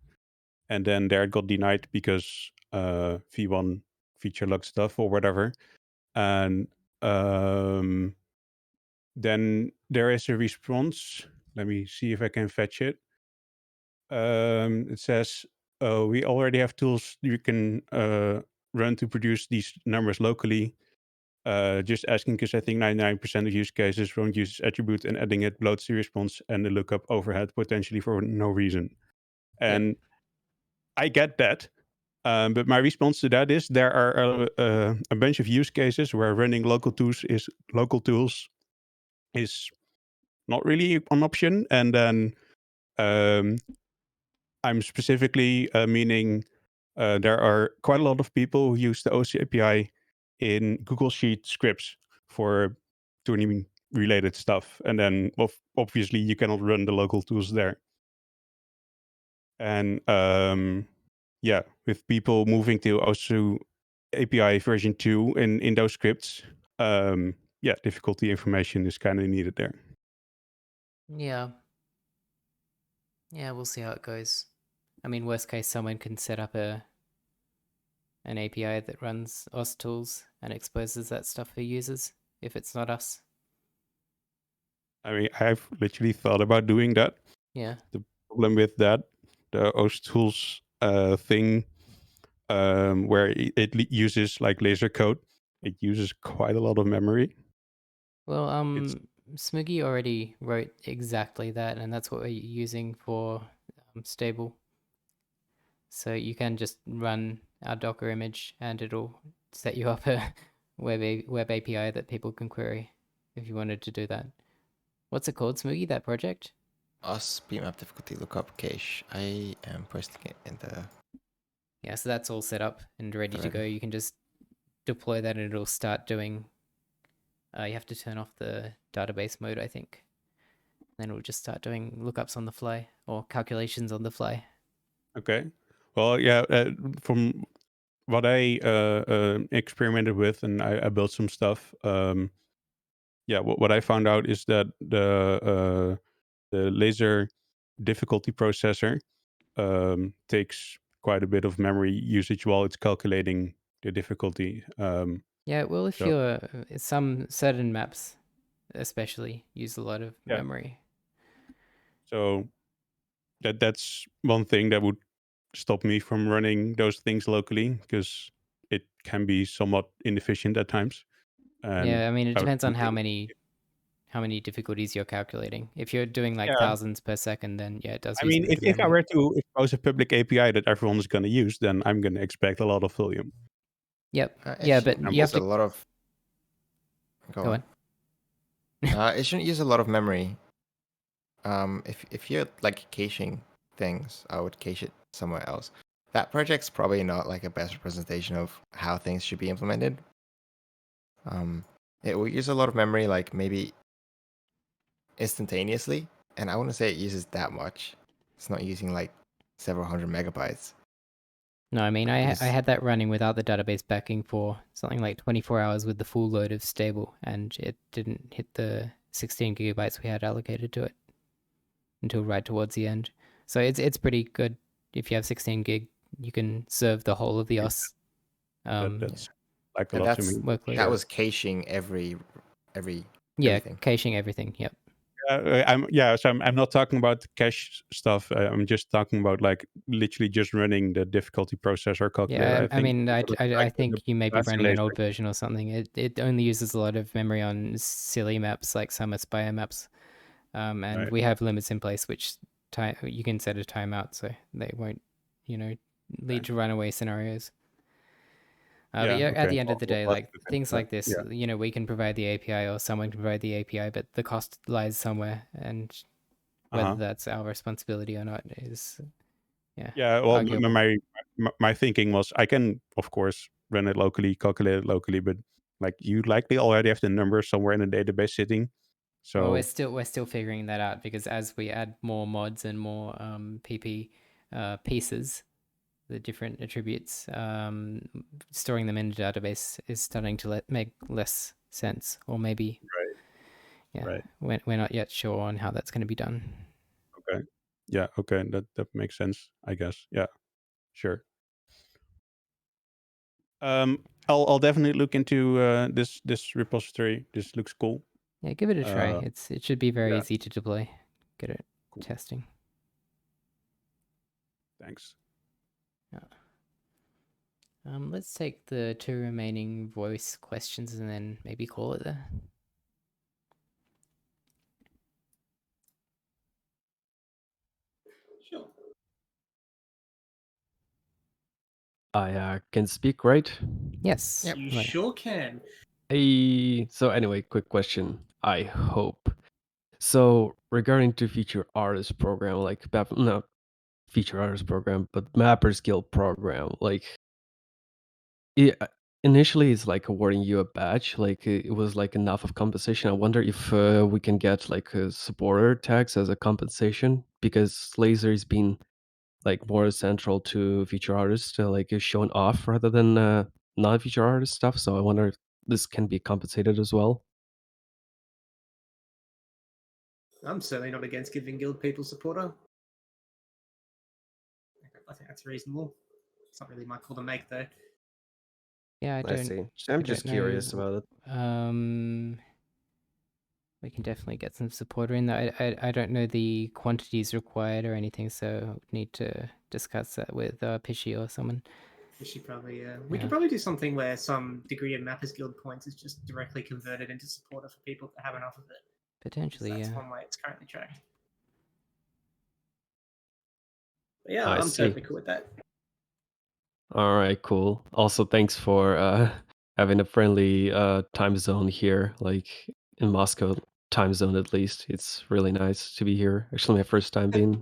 and then there it got denied because V1 feature lock stuff or whatever. And then there is a response. Let me see if I can fetch it. It says, we already have tools you can run to produce these numbers locally. Just asking because I think 99% of use cases won't use this attribute, and adding it bloats the response and the lookup overhead potentially for no reason. And I get that. But my response to that is there are a bunch of use cases where running local tools is not really an option. And then I'm specifically meaning there are quite a lot of people who use the OC API in Google Sheet scripts for tuning related stuff, and then obviously you cannot run the local tools there. And yeah, with people moving to OS2 API version 2 in those scripts, yeah, difficulty information is kind of needed there.
Yeah. Yeah, we'll see how it goes. I mean, worst case, someone can set up an API that runs OS tools and exposes that stuff for users if it's not us.
I mean, I've literally thought about doing that.
Yeah.
The problem with that, the OS tools thing, where it uses like laser code, it uses quite a lot of memory.
Well, Smoogie already wrote exactly that, and that's what we're using for stable. So you can just run our Docker image, and it'll set you up a web API that people can query if you wanted to do that. What's it called, Smoogie, that project?
OS BMap difficulty lookup cache. I am posting it in the...
Yeah, so that's all set up and ready to go. You can just deploy that and it'll start doing... you have to turn off the database mode, I think. Then it'll just start doing lookups on the fly or calculations on the fly.
Okay. Well, yeah, from what I experimented with, and I built some stuff. Yeah, what I found out is that the laser difficulty processor takes quite a bit of memory usage while it's calculating the difficulty.
Yeah, well, if
so-
you're some certain maps, especially, use a lot of
Yeah.
memory.
So that's one thing that would stop me from running those things locally, because it can be somewhat inefficient at times. And
Yeah, I mean, it
I would
depends on
think
how many difficulties you're calculating. If you're doing like
Yeah.
thousands per second, then yeah, it does.
I
use a
mean,
bit
if
of
I
memory.
were to expose a public API that everyone is going to use, then I'm going to expect a lot of volume.
Yep.
it
Yeah, but
shouldn't
you have
use a
to
lot of...
go on.
It shouldn't use a lot of memory. If you're like caching things, I would cache it somewhere else. That project's probably not like a best representation of how things should be implemented. It will use a lot of memory, like maybe instantaneously, and I wouldn't say it uses that much. It's not using like several hundred megabytes.
No, I mean, I
Because-
had that running without the database backing for something like 24 hours with the full load of stable, and it didn't hit the 16 gigabytes we had allocated to it until right towards the end. So it's pretty good. If you have 16 gig, you can serve the whole of the OS.
That's like a
And
lot to
that's-
me.
workload.
That was caching every
Yeah,
everything.
caching everything. Yep.
So I'm not talking about cache stuff. I'm just talking about like literally just running the difficulty processor calculator.
Yeah, I
think
mean, I
sort of like the
think you may be
master
running an
laser.
old version or something. It only uses a lot of memory on silly maps like some Aspire maps, and
Right.
we have limits in place which you can set a timeout so they won't, lead to runaway scenarios. But
Yeah,
yeah, at
okay.
the end of the day,
Well,
like
that's
things
that.
like this,
Yeah.
we can provide the API or someone can provide the API, but the cost lies somewhere, and whether
Uh-huh.
that's our responsibility or not is,
Yeah, well,
arguable.
my thinking was I can, of course, run it locally, calculate it locally, but like you likely already have the number somewhere in the database sitting. So
Well, we're still figuring that out, because as we add more mods and more PP pieces, the different attributes, storing them in a database is starting to make less sense, or maybe
Right.
yeah,
Right.
we're not yet sure on how that's going to be done.
Okay. Yeah, okay, that makes sense, I guess. Yeah, sure. I'll definitely look into this repository. This looks cool.
Yeah, give it a try.
Uh,
It should be very
yeah.
easy to deploy. Get it
Cool.
testing.
Thanks.
Let's take the 2 remaining voice questions and then maybe call it there.
Sure.
I can speak, right?
Yes.
Yep.
You
right.
sure can.
So anyway, quick question. I hope. So regarding to feature artist program, like not feature artist program, but mapper skill program, like initially it's like awarding you a badge, like it was like enough of compensation. I wonder if we can get like supporter tags as a compensation, because Laser's been like more central to feature artists, like is shown off rather than non-feature artist stuff. So I wonder if this can be compensated as well.
I'm certainly not against giving guild people supporter. I think that's reasonable. It's not really my call to make, though.
Yeah, I
I
don't.
see.
I
I'm
don't
just
know.
curious about it.
We can definitely get some supporter in there. I don't know the quantities required or anything, so we need to discuss that with Pishy or someone.
Fishy probably. We
Yeah.
could probably do something where some degree of Mappers Guild points is just directly converted into supporter for people that have enough of it. 'Cause
Potentially,
that's
yeah.
one way it's currently tracked. But yeah,
I
I'm
see.
totally cool with that.
All right, cool. Also, thanks for having a friendly time zone here, like in Moscow time zone at least. It's really nice to be here. Actually, my first time being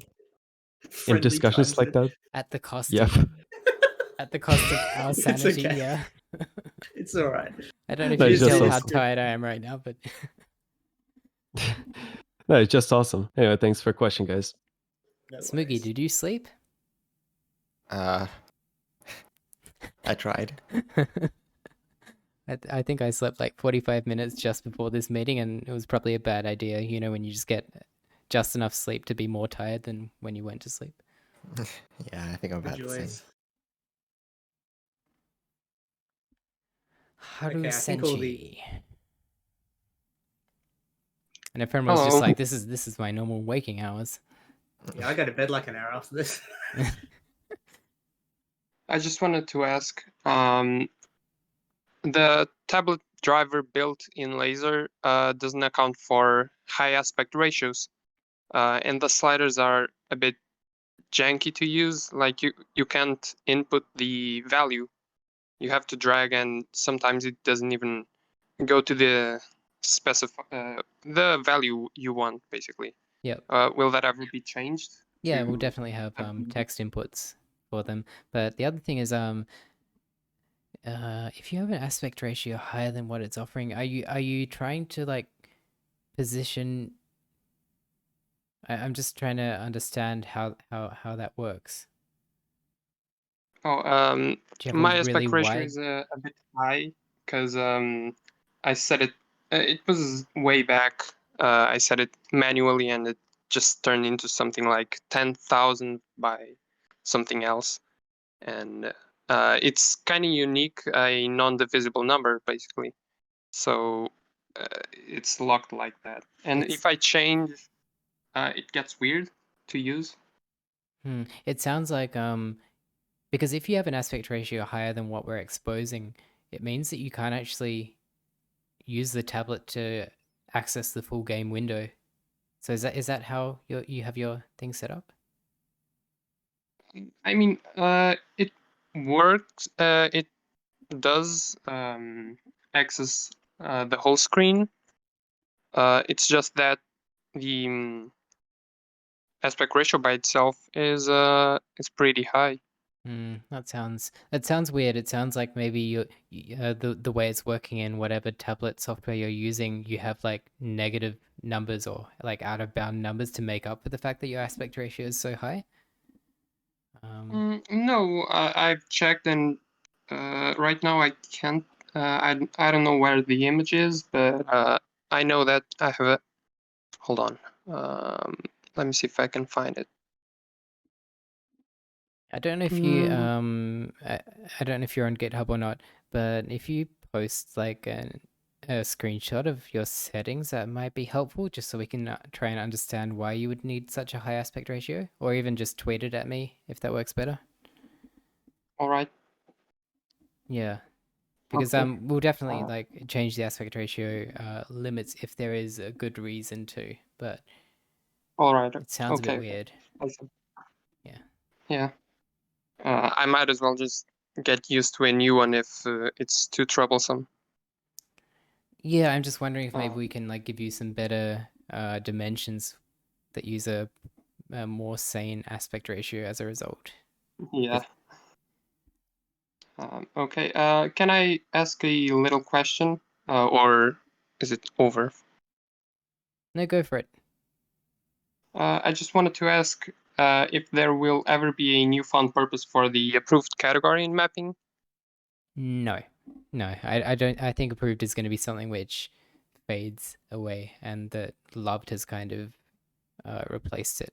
in
Friendly
discussions
time
like that.
At the cost
Yep.
of at the cost of our
It's
sanity,
okay.
yeah.
It's all right.
I don't know if
No,
you
it's
can
just
tell how
awesome.
tired I am right now, but
No, it's just awesome. Anyway, thanks for the question, guys.
No
Smoogie,
worries.
did you sleep?
I tried.
I think I slept like 45 minutes just before this meeting, and it was probably a bad idea, you know, when you just get just enough sleep to be more tired than when you went to sleep.
Yeah, I think I'm about the same.
Rejoice.
Haru
Okay, I think all the-
Senshi. And a friend was just
Hello.
like, this is my normal waking hours.
Yeah, I go to bed like an hour after this.
I just wanted to ask, the tablet driver built in Laser doesn't account for high aspect ratios, and the sliders are a bit janky to use. Like you can't input the value. You have to drag, and sometimes it doesn't even go to the the value you want, basically.
Yep.
Will that ever be changed?
Yeah, we'll
to-
definitely have text inputs for them. But the other thing is if you have an aspect ratio higher than what it's offering, are you trying to like position I'm just trying to understand how that works.
Oh,
Do you have
my
a
aspect
really
ratio
wide
is a bit high because I set it. It was way back. I set it manually, and it just turned into something like 10,000 by something else, and it's kind of unique, a non-divisible number basically. So it's locked like that. And
It's-
if I change, it gets weird to use.
It sounds like because if you have an aspect ratio higher than what we're exposing, it means that you can't actually use the tablet to access the full game window. So is that how you have your thing set up?
I mean, it works. It does access the whole screen. It's just that the aspect ratio by itself is pretty high.
That sounds weird. It sounds like maybe the way it's working in whatever tablet software you're using, you have like negative numbers or like out of bound numbers to make up for the fact that your aspect ratio is so high.
No, I've checked, and right now I can't. I don't know where the image is, but I know that I have a. Hold on. Let me see if I can find it.
I don't know if you I don't know if you're on GitHub or not, but if you post like a screenshot of your settings, that might be helpful, just so we can try and understand why you would need such a high aspect ratio, or even just tweet it at me if that works better.
All right.
Yeah, because
Okay.
we'll definitely like change the aspect ratio limits if there is a good reason to, but
All right.
it sounds a bit
Okay.
weird.
I see.
Yeah.
Yeah. I might as well just get used to a new one if it's too troublesome.
Yeah, I'm just wondering if maybe we can like give you some better dimensions that use a more sane aspect ratio as a result.
Yeah. Okay. Can I ask a little question, or is it over?
No, go for it.
I just wanted to ask if there will ever be a newfound purpose for the approved category in mapping.
No, I don't. I think approved is going to be something which fades away, and that loved has kind of replaced it.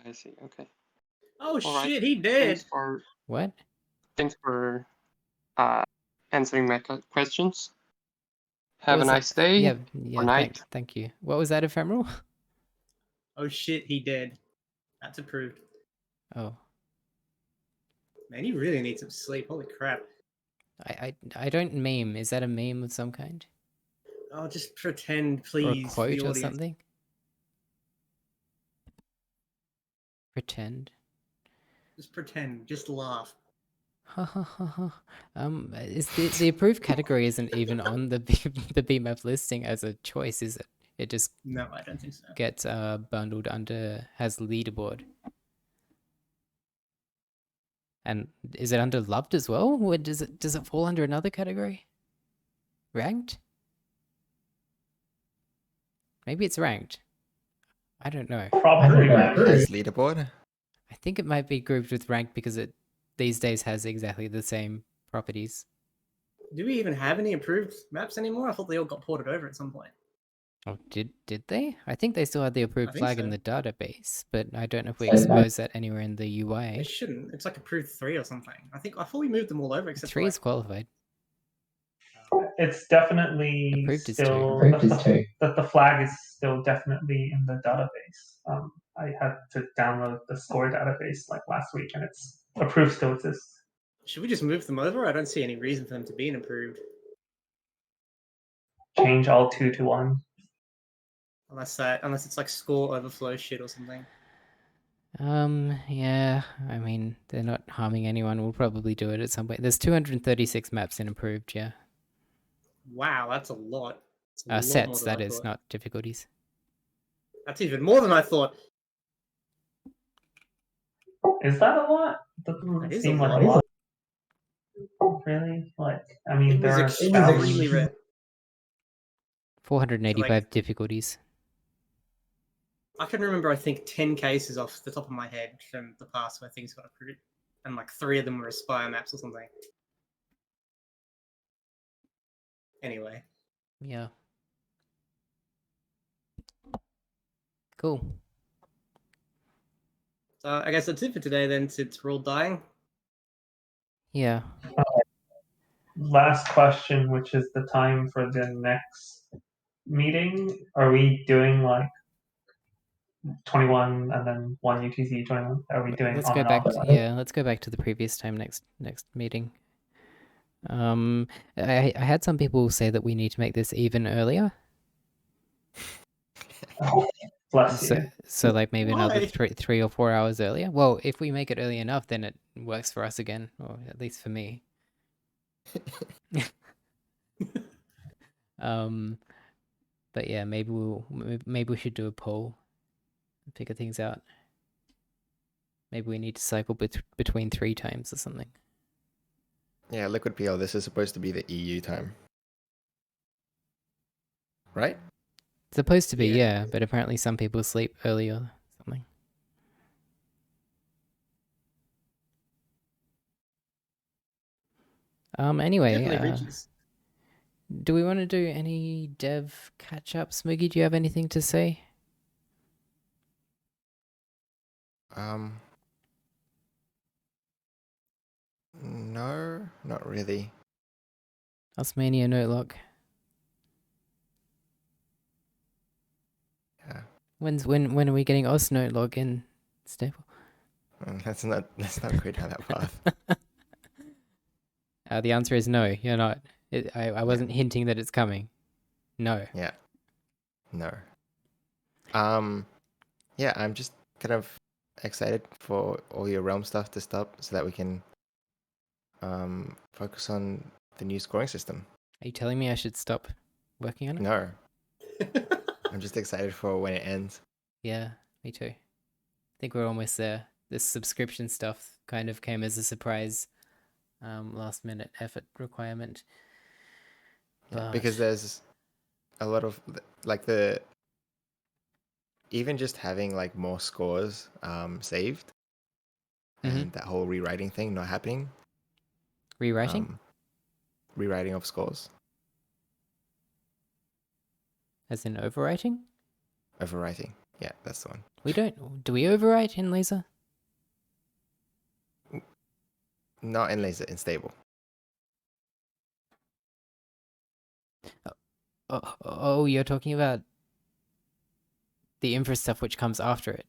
I see. Okay.
Oh
All right.
shit, he dead.
What?
Thanks for answering my questions.
What
Have a
was that?
nice day
Yeah,
or night.
thank you. What was that, Ephemeral?
Oh shit, he dead. That's approved.
Oh,
Man, you really need some sleep. Holy crap.
I don't meme. Is that a meme of some kind?
Oh, just pretend,
Or a
please, for the
quote or
audience.
something? Pretend.
Just pretend. Just laugh.
Ha ha ha ha. Is the approved category isn't even on the the BMAP listing as a choice, is it? It just
No, I don't think so.
gets bundled under has leaderboard. And is it under loved as well? Or does it fall under another category? Ranked? Maybe it's ranked. I don't know.
Probably
As leaderboard.
I think it might be grouped with ranked because it these days has exactly the same properties.
Do we even have any approved maps anymore? I thought they all got ported over at some point.
Oh, did they? I think they still had the approved
think
flag in
so.
the database, but I don't know if we expose that anywhere in the
They
UI.
shouldn't. It's like approved 3 or something. I thought we moved them all over except
3
for
is qualified.
It's definitely
Approved is
still
2.
the flag is still definitely in the database. I had to download the score database like last week, and it's approved still exists.
Should we just move them over? I don't see any reason for them to be an approved.
Change all 2 to 1.
Unless it's like score overflow shit or something.
Yeah, I mean, they're not harming anyone. We'll probably do it at some point. There's 236 maps in approved, yeah.
Wow, that's a lot. It's a lot more
Sets,
than
that
I
is,
thought.
not difficulties.
That's even more than I thought.
Is that a lot? Doesn't
That is
seem
a
like
lot.
a lot. Really? Like, I mean,
It was
there are
extremely rare.
485 difficulties.
I can remember, I think, 10 cases off the top of my head from the past where things got approved. And like 3 of them were Aspire maps or something. Anyway.
Yeah. Cool.
So I guess that's it for today then, since we're all dying.
Yeah.
Last question, which is the time for the next meeting. Are we doing like 21 and then 1 UTC 21? Are we doing
Let's
on
go
and
back.
off?
Let's go back to the previous time next meeting. I had some people say that we need to make this even earlier.
Bless you.
So like maybe another
Why?
3 or 4 hours earlier. Well, if we make it early enough, then it works for us again, or at least for me. But yeah, maybe we should do a poll and figure things out. Maybe we need to cycle between 3 times or something.
Yeah, Liquid PL, this is supposed to be the EU time. Right?
It's supposed to be,
Yeah.
yeah, but apparently some people sleep early or something. Anyway,
Definitely reaches.
do we want to do any dev catch-ups? Moogie, do you have anything to say?
No, not really.
Osmania Notelock.
Yeah.
When are we getting Os Notelock in, Staple?
Let's not go down that path.
The answer is no. You're not. I wasn't hinting that it's coming. No.
Yeah. No. Yeah, I'm just kind of excited for all your Realm stuff to stop so that we can focus on the new scoring system.
Are you telling me I should stop working on it?
No. I'm just excited for when it ends.
Yeah, me too. I think we're almost there. This subscription stuff kind of came as a surprise. last minute effort requirement.
Yeah, because
But
there's a lot of like even just having like more scores saved
Mhm.
and that whole rewriting thing not happening.
rewriting
Rewriting of scores,
as in overwriting.
overwriting. Yeah, that's the one.
We don't. Do we overwrite in Laser?
Not in laser, in stable.
Oh, you're talking about the infra stuff which comes after it,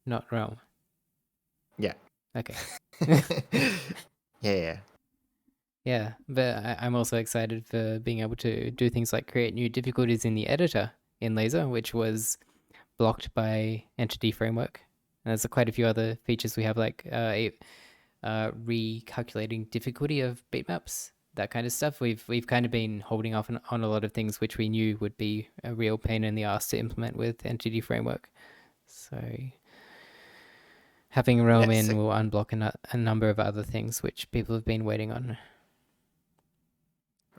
not Realm.
Yeah.
Okay.
Yeah.
Yeah, but I'm also excited for being able to do things like create new difficulties in the editor in Laser, which was blocked by Entity Framework. And there's quite a few other features we have, like recalculating difficulty of bitmaps, that kind of stuff. We've kind of been holding off on a lot of things which we knew would be a real pain in the ass to implement with Entity Framework. So having Realm in will unblock a number of other things which people have been waiting on.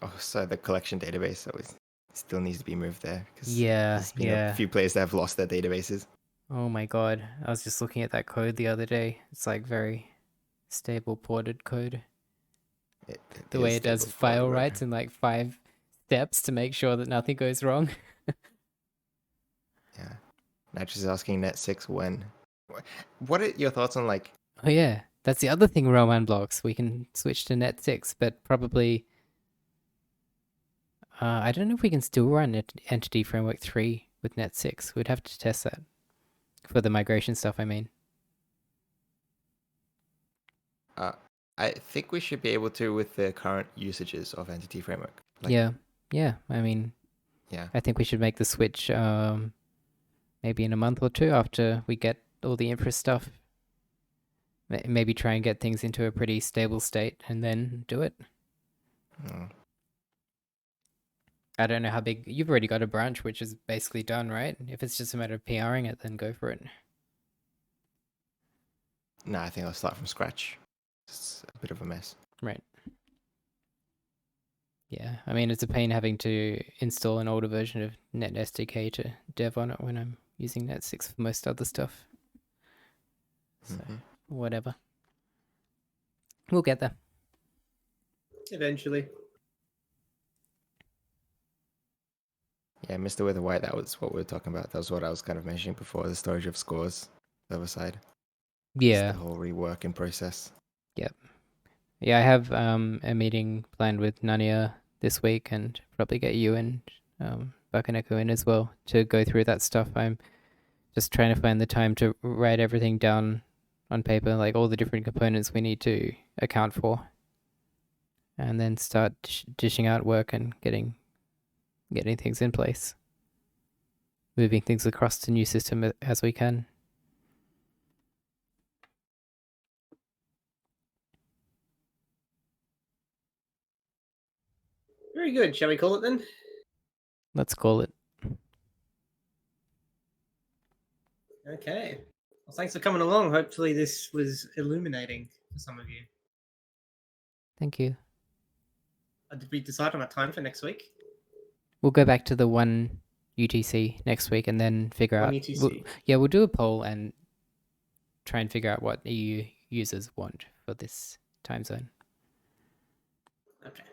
Oh, so the collection database always still needs to be moved there because
Yeah,
there's been
yeah.
a few players that have lost their databases.
Oh my god, I was just looking at that code the other day. It's like very stable ported code. The way it does file writes in like 5 steps to make sure that nothing goes wrong.
Yeah. Natch is asking Net6 when. What are your thoughts on like?
Oh yeah, that's the other thing Realm unblocks. We can switch to Net 6, but probably... I don't know if we can still run Entity Framework 3 with Net 6. We'd have to test that. For the migration stuff, I mean.
I think we should be able to with the current usages of Entity Framework. Like,
Yeah. I mean,
yeah.
I think we should make the switch maybe in a month or two after we get all the infra stuff. Maybe try and get things into a pretty stable state and then do it.
Oh.
I don't know how big... You've already got a branch which is basically done, right? If it's just a matter of PRing it, then go for it.
No, I think I'll start from scratch. It's a bit of a mess.
Right. Yeah, I mean, it's a pain having to install an older version of NetSDK to dev on it when I'm using Net 6 for most other stuff. So, whatever. We'll get there.
Eventually.
Yeah, Mr. Wither White, that was what we were talking about. That was what I was kind of mentioning before, the storage of scores, the other side.
Yeah.
It's the whole reworking process.
Yep. Yeah, I have a meeting planned with Nania this week and probably get you and Bakaneko in as well to go through that stuff. I'm just trying to find the time to write everything down on paper, like all the different components we need to account for. And then start dishing out work and getting things in place. Moving things across to new system as we can.
Very good. Shall we call it then?
Let's call it.
Okay. Well, thanks for coming along. Hopefully this was illuminating for some of you.
Thank you.
Did we decide on a time for next week?
We'll go back to the one UTC next week and then figure
One
out...
UTC.
We'll do a poll and try and figure out what EU users want for this time zone.
Okay.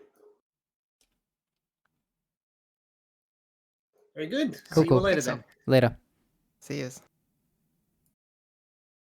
Very good.
Cool,
See you all
cool.
later then.
Later.
See yous.